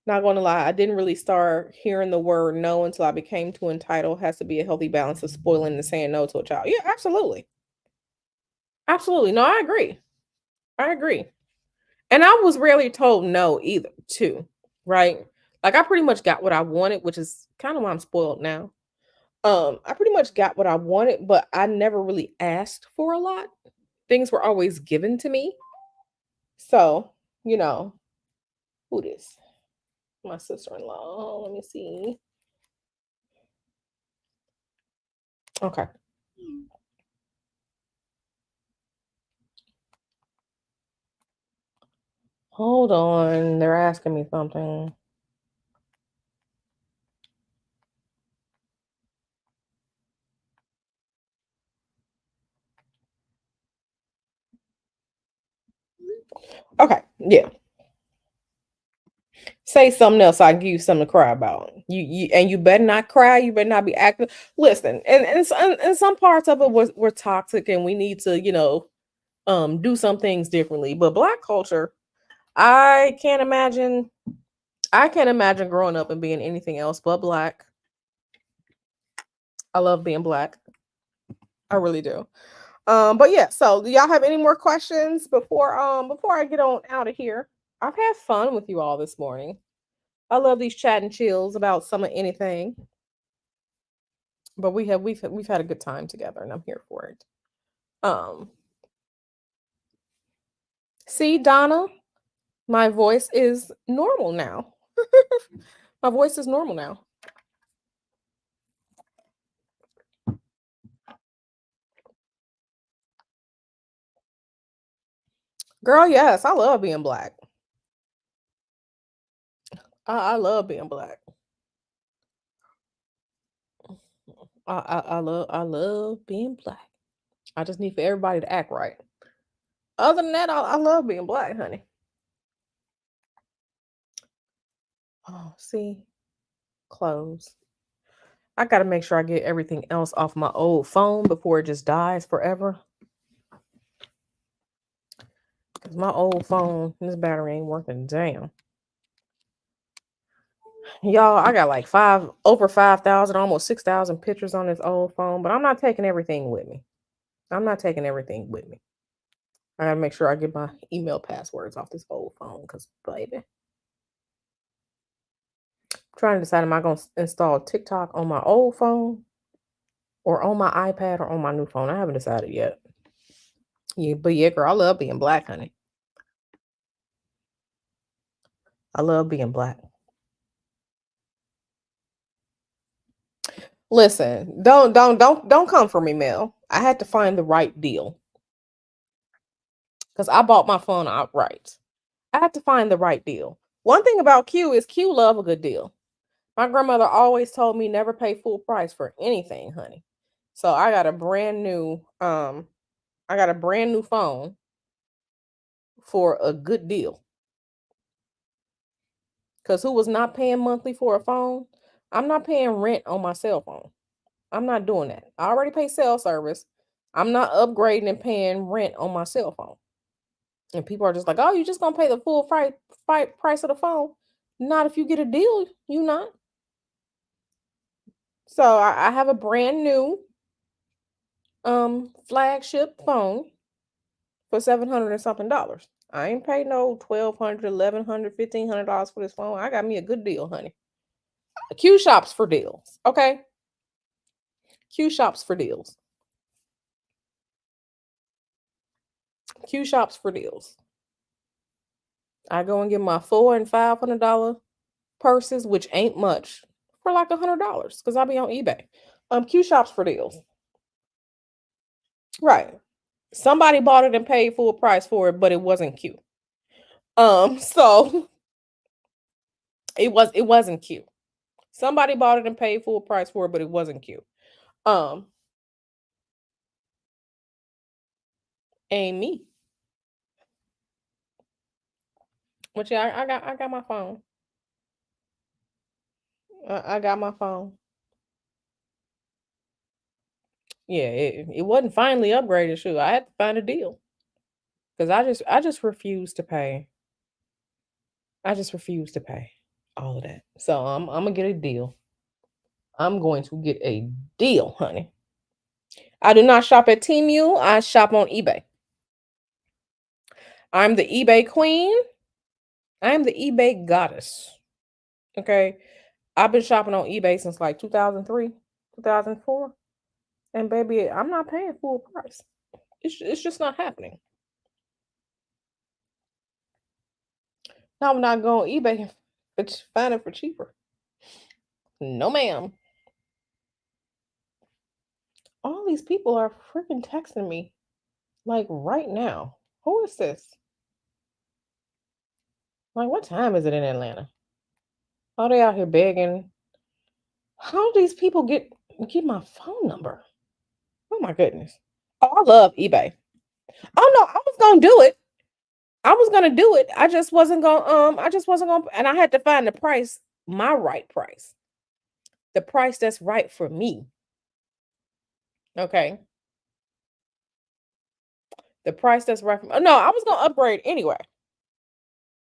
Not gonna lie, I didn't really start hearing the word no until I became too entitled. Has to be a healthy balance of spoiling and saying no to a child. Yeah, absolutely. Absolutely. No, I agree. I agree. And I was rarely told no either, too. Right? Like I pretty much got what I wanted, which is kind of why I'm spoiled now. I pretty much got what I wanted, but I never really asked for a lot. Things were always given to me. So, you know, who this? My sister-in-law. Let me see. Okay. Hold on. They're asking me something. Okay. Yeah. Say something else. So I give you something to cry about. You better not cry. You better not be acting. Listen, and some parts of it were toxic, and we need to do some things differently. But black culture, I can't imagine. I can't imagine growing up and being anything else but black. I love being black. I really do. But yeah, so do y'all have any more questions before I get on out of here? I've had fun with you all this morning. I love these chat and chills about some of anything, but we've had a good time together and I'm here for it. Um, see, Donna, my voice is normal now. My voice is normal now. Girl, yes, I love being black. I love being black. I love being black. I just need for everybody to act right. Other than that, I love being black, honey. Oh, see, close. I gotta make sure I get everything else off my old phone before it just dies forever. Cause my old phone, this battery ain't working. Damn, y'all, I got like over 5,000, almost 6,000 pictures on this old phone, but I'm not taking everything with me. I'm not taking everything with me. I gotta make sure I get my email passwords off this old phone because, baby, I'm trying to decide, am I gonna install TikTok on my old phone or on my iPad or on my new phone? I haven't decided yet. Yeah, but yeah, girl, I love being black, honey. I love being black. Listen, don't come for me, Mel. I had to find the right deal because I bought my phone outright. I had to find the right deal. One thing about Q is Q love a good deal. My grandmother always told me never pay full price for anything, honey. So I got a brand new phone for a good deal. Cause who was not paying monthly for a phone? I'm not paying rent on my cell phone. I'm not doing that. I already pay cell service. I'm not upgrading and paying rent on my cell phone. And people are just like, "Oh, you just gonna pay the full price of the phone?" Not if you get a deal. You not. So I have a brand new flagship phone for $700 and something dollars. I ain't paid no 1,200, 1,100, $1,500 for this phone. I got me a good deal, honey. Q shops for deals. Okay. Q shops for deals. Q shops for deals. I go and get my $400 and $500 purses, which ain't much, for like $100 because I'll be on eBay. Q shops for deals. Right. Somebody bought it and paid full price for it, but it wasn't Q. So it wasn't Q. Somebody bought it and paid full price for it, but it wasn't Q. Um, ain't me. But yeah, I got my phone. I got my phone. Yeah, it wasn't finally upgraded. Shoot, I had to find a deal because I just refuse to pay. I just refuse to pay all of that. So I'm gonna get a deal. I'm going to get a deal, honey. I do not shop at Temu. I shop on eBay. I'm the eBay queen. I am the eBay goddess. Okay. I've been shopping on eBay since like 2003, 2004. And baby, I'm not paying full price. It's just not happening. Now I'm not going eBay but find it for cheaper. No, ma'am. All these people are freaking texting me like right now. Who is this? Like, what time is it in Atlanta? Oh, they out here begging. How do these people get my phone number? Oh my goodness. Oh, I love eBay. Oh no, I was gonna do it. I was gonna do it. I just wasn't gonna, and I had to find the price, my right price. The price that's right for me. Okay. The price that's right for me. Oh, no, I was gonna upgrade anyway.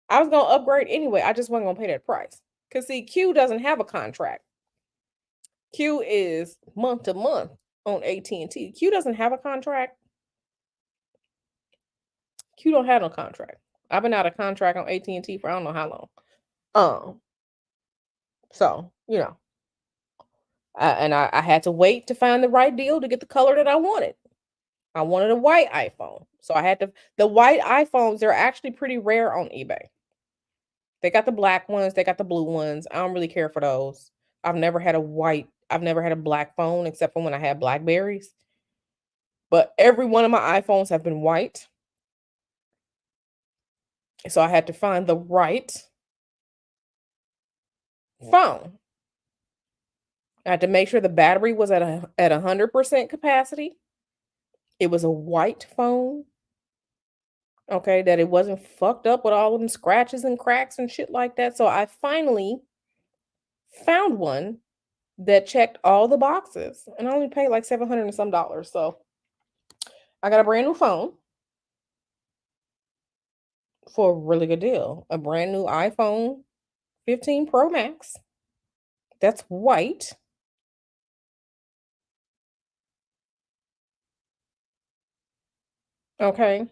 I was gonna upgrade anyway. I just wasn't gonna pay that price. Cause see, Q doesn't have a contract. Q is month to month on AT&T. Q doesn't have a contract. Q don't have no contract. I've been out of contract on AT&T for I don't know how long. Um, so I had to wait to find the right deal to get the color that I wanted. I wanted a white iPhone, so I had to. The white iPhones, they're actually pretty rare on eBay. They got the black ones, they got the blue ones. I don't really care for those. I've never had a black phone except for when I had Blackberries. But every one of my iPhones have been white. So I had to find the right phone. I had to make sure the battery was at 100% capacity. It was a white phone. Okay, that it wasn't fucked up with all of them scratches and cracks and shit like that. So I finally found one that checked all the boxes, and I only paid like 700 and some dollars. So I got a brand new phone for a really good deal. A brand new iPhone 15 Pro Max. That's white. Okay.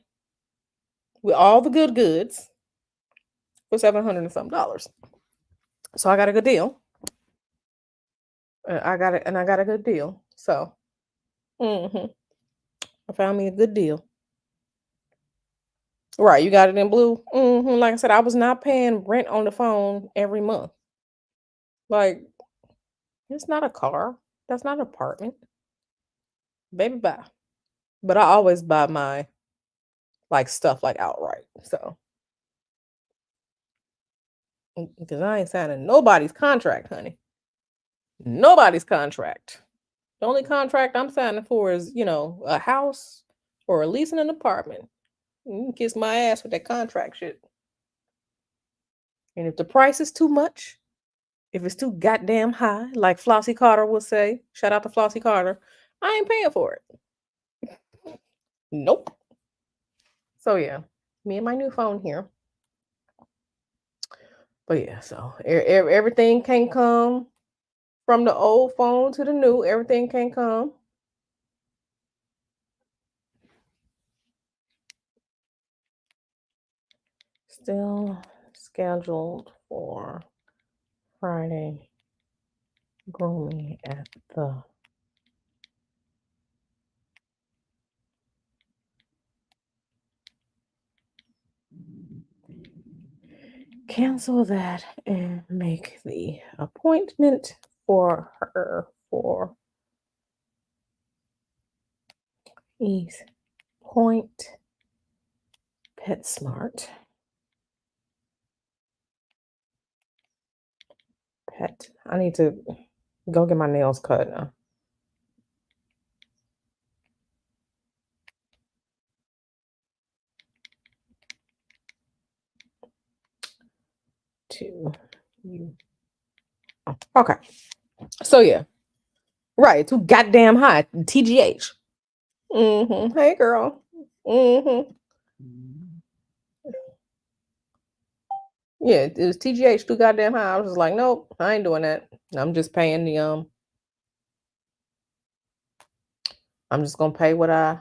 with all the good goods for $700 and something dollars. So I got a good deal. I got it, and I got a good deal. So mhm, I found me a good deal. Right, you got it in blue. Like I said, I was not paying rent on the phone every month. Like, it's not a car. That's not an apartment. Baby, bye. But I always buy my like stuff like outright. So because I ain't signing nobody's contract, honey. Nobody's contract. The only contract I'm signing for is, a house or leasing an apartment. You can kiss my ass with that contract shit. And if the price is too much, if it's too goddamn high, like Flossie Carter would say, shout out to Flossie Carter, I ain't paying for it. Nope. So yeah, me and my new phone here. But yeah, so everything can come from the old phone to the new. Everything can come. Still scheduled for Friday grooming at the cancel that and make the appointment for her for East Point PetSmart. Pet. I need to go get my nails cut now. To you. Okay. So yeah. Right. Too goddamn high. TGH. Hey girl. Mm-hmm. Yeah, it was TGH too goddamn high. I was just like, nope, I ain't doing that. I'm just paying I'm just gonna pay what I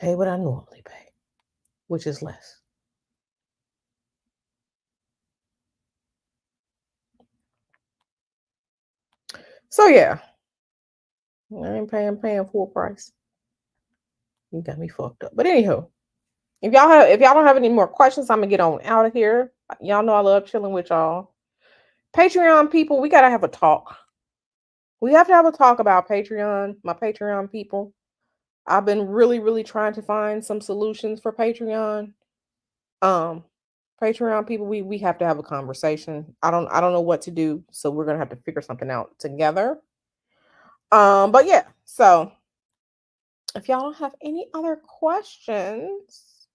normally pay, which is less. So yeah, I ain't paying full price. You got me fucked up. But anywho, if y'all don't have any more questions, I'm gonna get on out of here. Y'all know I love chilling with y'all. Patreon people, we gotta have a talk. We have to have a talk about Patreon, my Patreon people. I've been really, really trying to find some solutions for Patreon. Um, Patreon people, we have to have a conversation. I don't know what to do, so we're gonna have to figure something out together. But yeah, so if y'all don't have any other questions,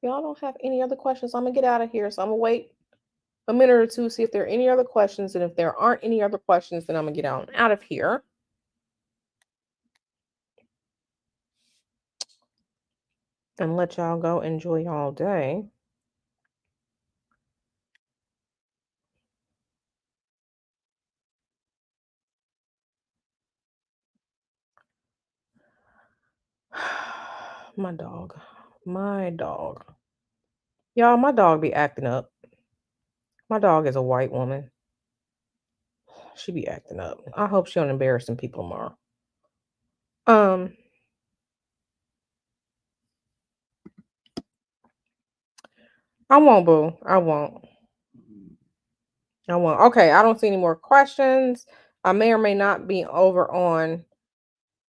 y'all don't have any other questions, I'm gonna get out of here. So I'm gonna wait a minute or two, see if there are any other questions. And if there aren't any other questions, then I'm gonna get out of here. And let y'all go enjoy y'all day. My dog. My dog. Y'all, my dog be acting up. My dog is a white woman. She be acting up. I hope she don't embarrass some people tomorrow. Um, I won't, boo. I won't. I won't. Okay, I don't see any more questions. I may or may not be over on.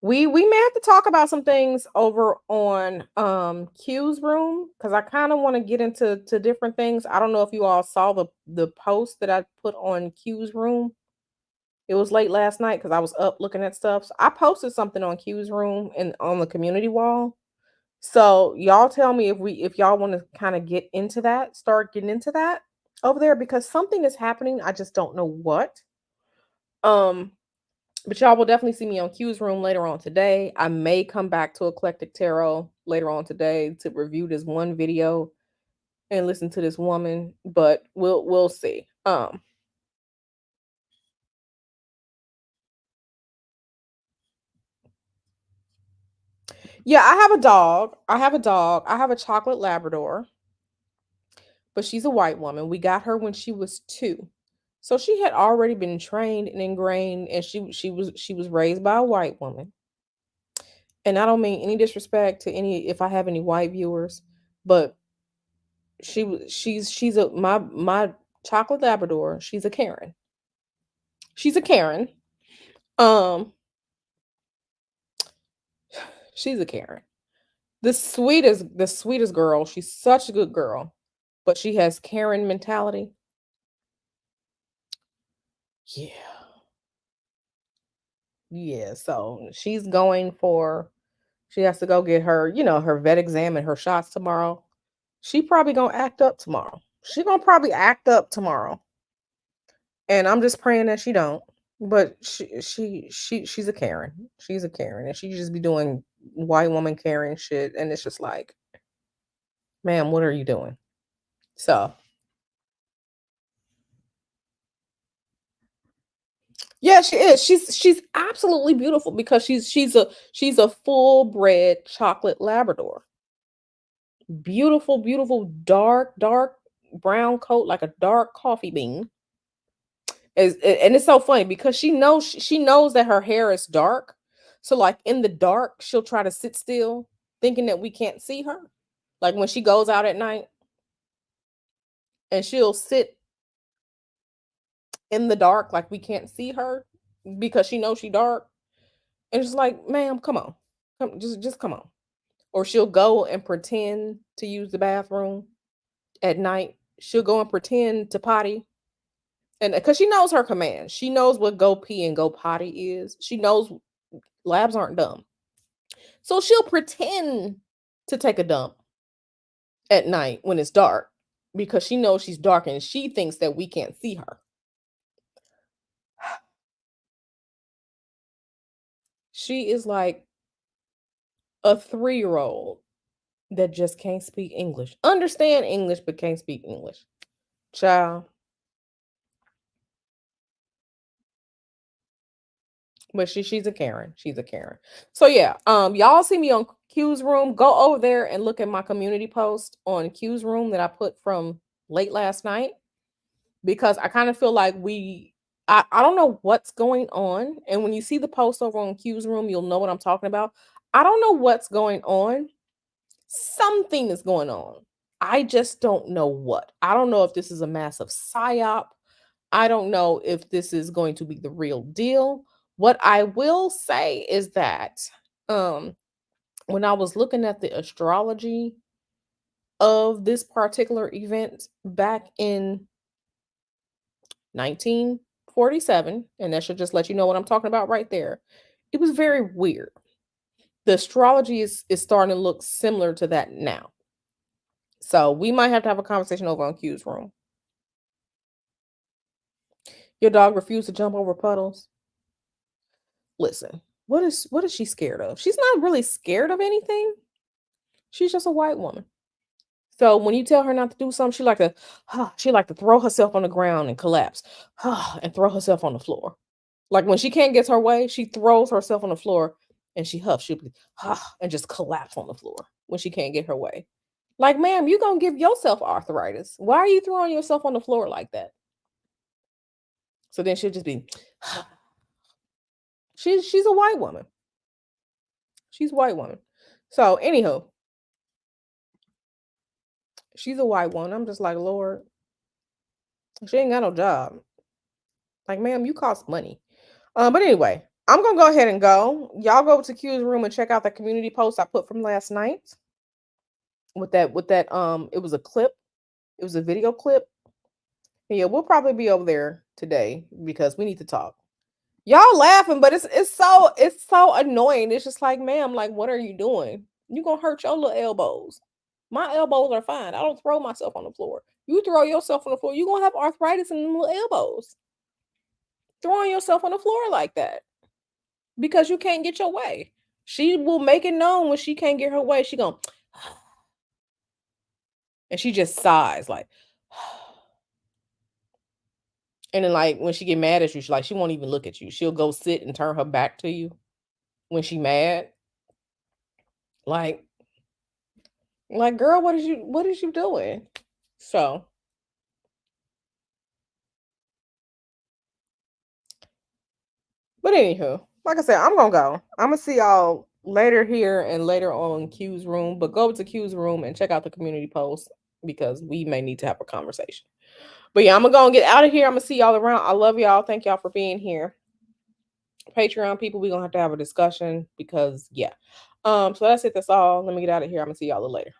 We may have to talk about some things over on Q's room because I kind of want to get into different things. I don't know if you all saw the post that I put on Q's room. It was late last night because I was up looking at stuff. So I posted something on Q's room and on the community wall. So y'all tell me if y'all want to kind of get into that, start getting into that over there because something is happening. I just don't know what. Um, but y'all will definitely see me on Q's room later on today. I may come back to Eclectic Tarot later on today to review this one video and listen to this woman, but we'll see. Yeah, I have a dog. I have a dog. I have a chocolate Labrador, but she's a white woman. We got her when she was 2. So she had already been trained and ingrained, and she was raised by a white woman. And I don't mean any disrespect to any if I have any white viewers, but she's a my chocolate Labrador. She's a Karen. She's a Karen. Um, she's a Karen. The sweetest girl. She's such a good girl, but she has Karen mentality. Yeah. Yeah, so she has to go get her vet exam and her shots tomorrow. She probably gonna act up tomorrow. She gonna probably act up tomorrow. And I'm just praying that she don't. But she's a Karen. She's a Karen. And she just be doing white woman Karen shit. And it's just like, ma'am, what are you doing? So yeah, she is. She's absolutely beautiful because she's a full bred chocolate Labrador. Beautiful, beautiful, dark brown coat, like a dark coffee bean. And it's so funny because she knows that her hair is dark. So like in the dark, she'll try to sit still, thinking that we can't see her. Like when she goes out at night and she'll sit in the dark like we can't see her because she knows she dark. And it's like, ma'am, come on. Just come on. Or she'll go and pretend to use the bathroom at night. She'll go and pretend to potty. And because she knows her commands, she knows what go pee and go potty is. She knows labs aren't dumb. So she'll pretend to take a dump at night when it's dark because she knows she's dark and she thinks that we can't see her. She is like a 3-year old that just can't speak English. Understand English, but can't speak English. Child. But she's a Karen. She's a Karen. So yeah, y'all see me on Q's room. Go over there and look at my community post on Q's room that I put from late last night because I kind of feel like I don't know what's going on. And when you see the post over on Q's room, you'll know what I'm talking about. I don't know what's going on. Something is going on. I just don't know what. I don't know if this is a massive psyop. I don't know if this is going to be the real deal. What I will say is that um when I was looking at the astrology of this particular event back in 1947, and that should just let you know what I'm talking about right there. It was very weird. The astrology is starting to look similar to that now. So we might have a conversation over on Q's room. Your dog refused to jump over puddles. Listen, what is she scared of? She's not really scared of anything. She's just a white woman. So when you tell her not to do something, she like to throw herself on the ground and collapse, and throw herself on the floor. Like when she can't get her way, she throws herself on the floor and she huffs. She'll be and just collapse on the floor when she can't get her way. Like, ma'am, you gonna give yourself arthritis. Why are you throwing yourself on the floor like that? So then she'll just be she's a white woman. She's a white woman. So anyhow, she's a white woman. I'm just like, Lord, she ain't got no job. Like, ma'am, you cost money. But anyway, I'm gonna go ahead and go. Y'all go to Q's room and check out the community post I put from last night with that it was a clip. It was a video clip. And yeah, we'll probably be over there today because we need to talk. Y'all laughing, but it's so annoying. It's just like, ma'am, like what are you doing? You gonna hurt your little elbows. My elbows are fine. I don't throw myself on the floor. You throw yourself on the floor, you gonna have arthritis in the little elbows. Throwing yourself on the floor like that because you can't get your way. She will make it known when she can't get her way. She going and she just sighs like and then like when she get mad at you, she won't even look at you. She'll go sit and turn her back to you when she mad. Like, girl, what is you doing? So, but anywho, like I said, I'm gonna go. I'm gonna see y'all later here and later on Q's room. But go to Q's room and check out the community post because we may need to have a conversation. But yeah, I'm gonna go and get out of here. I'm gonna see y'all around. I love y'all. Thank y'all for being here. Patreon people, we're gonna have to have a discussion because yeah. So that's it. That's all. Let me get out of here. I'm gonna see y'all a little later.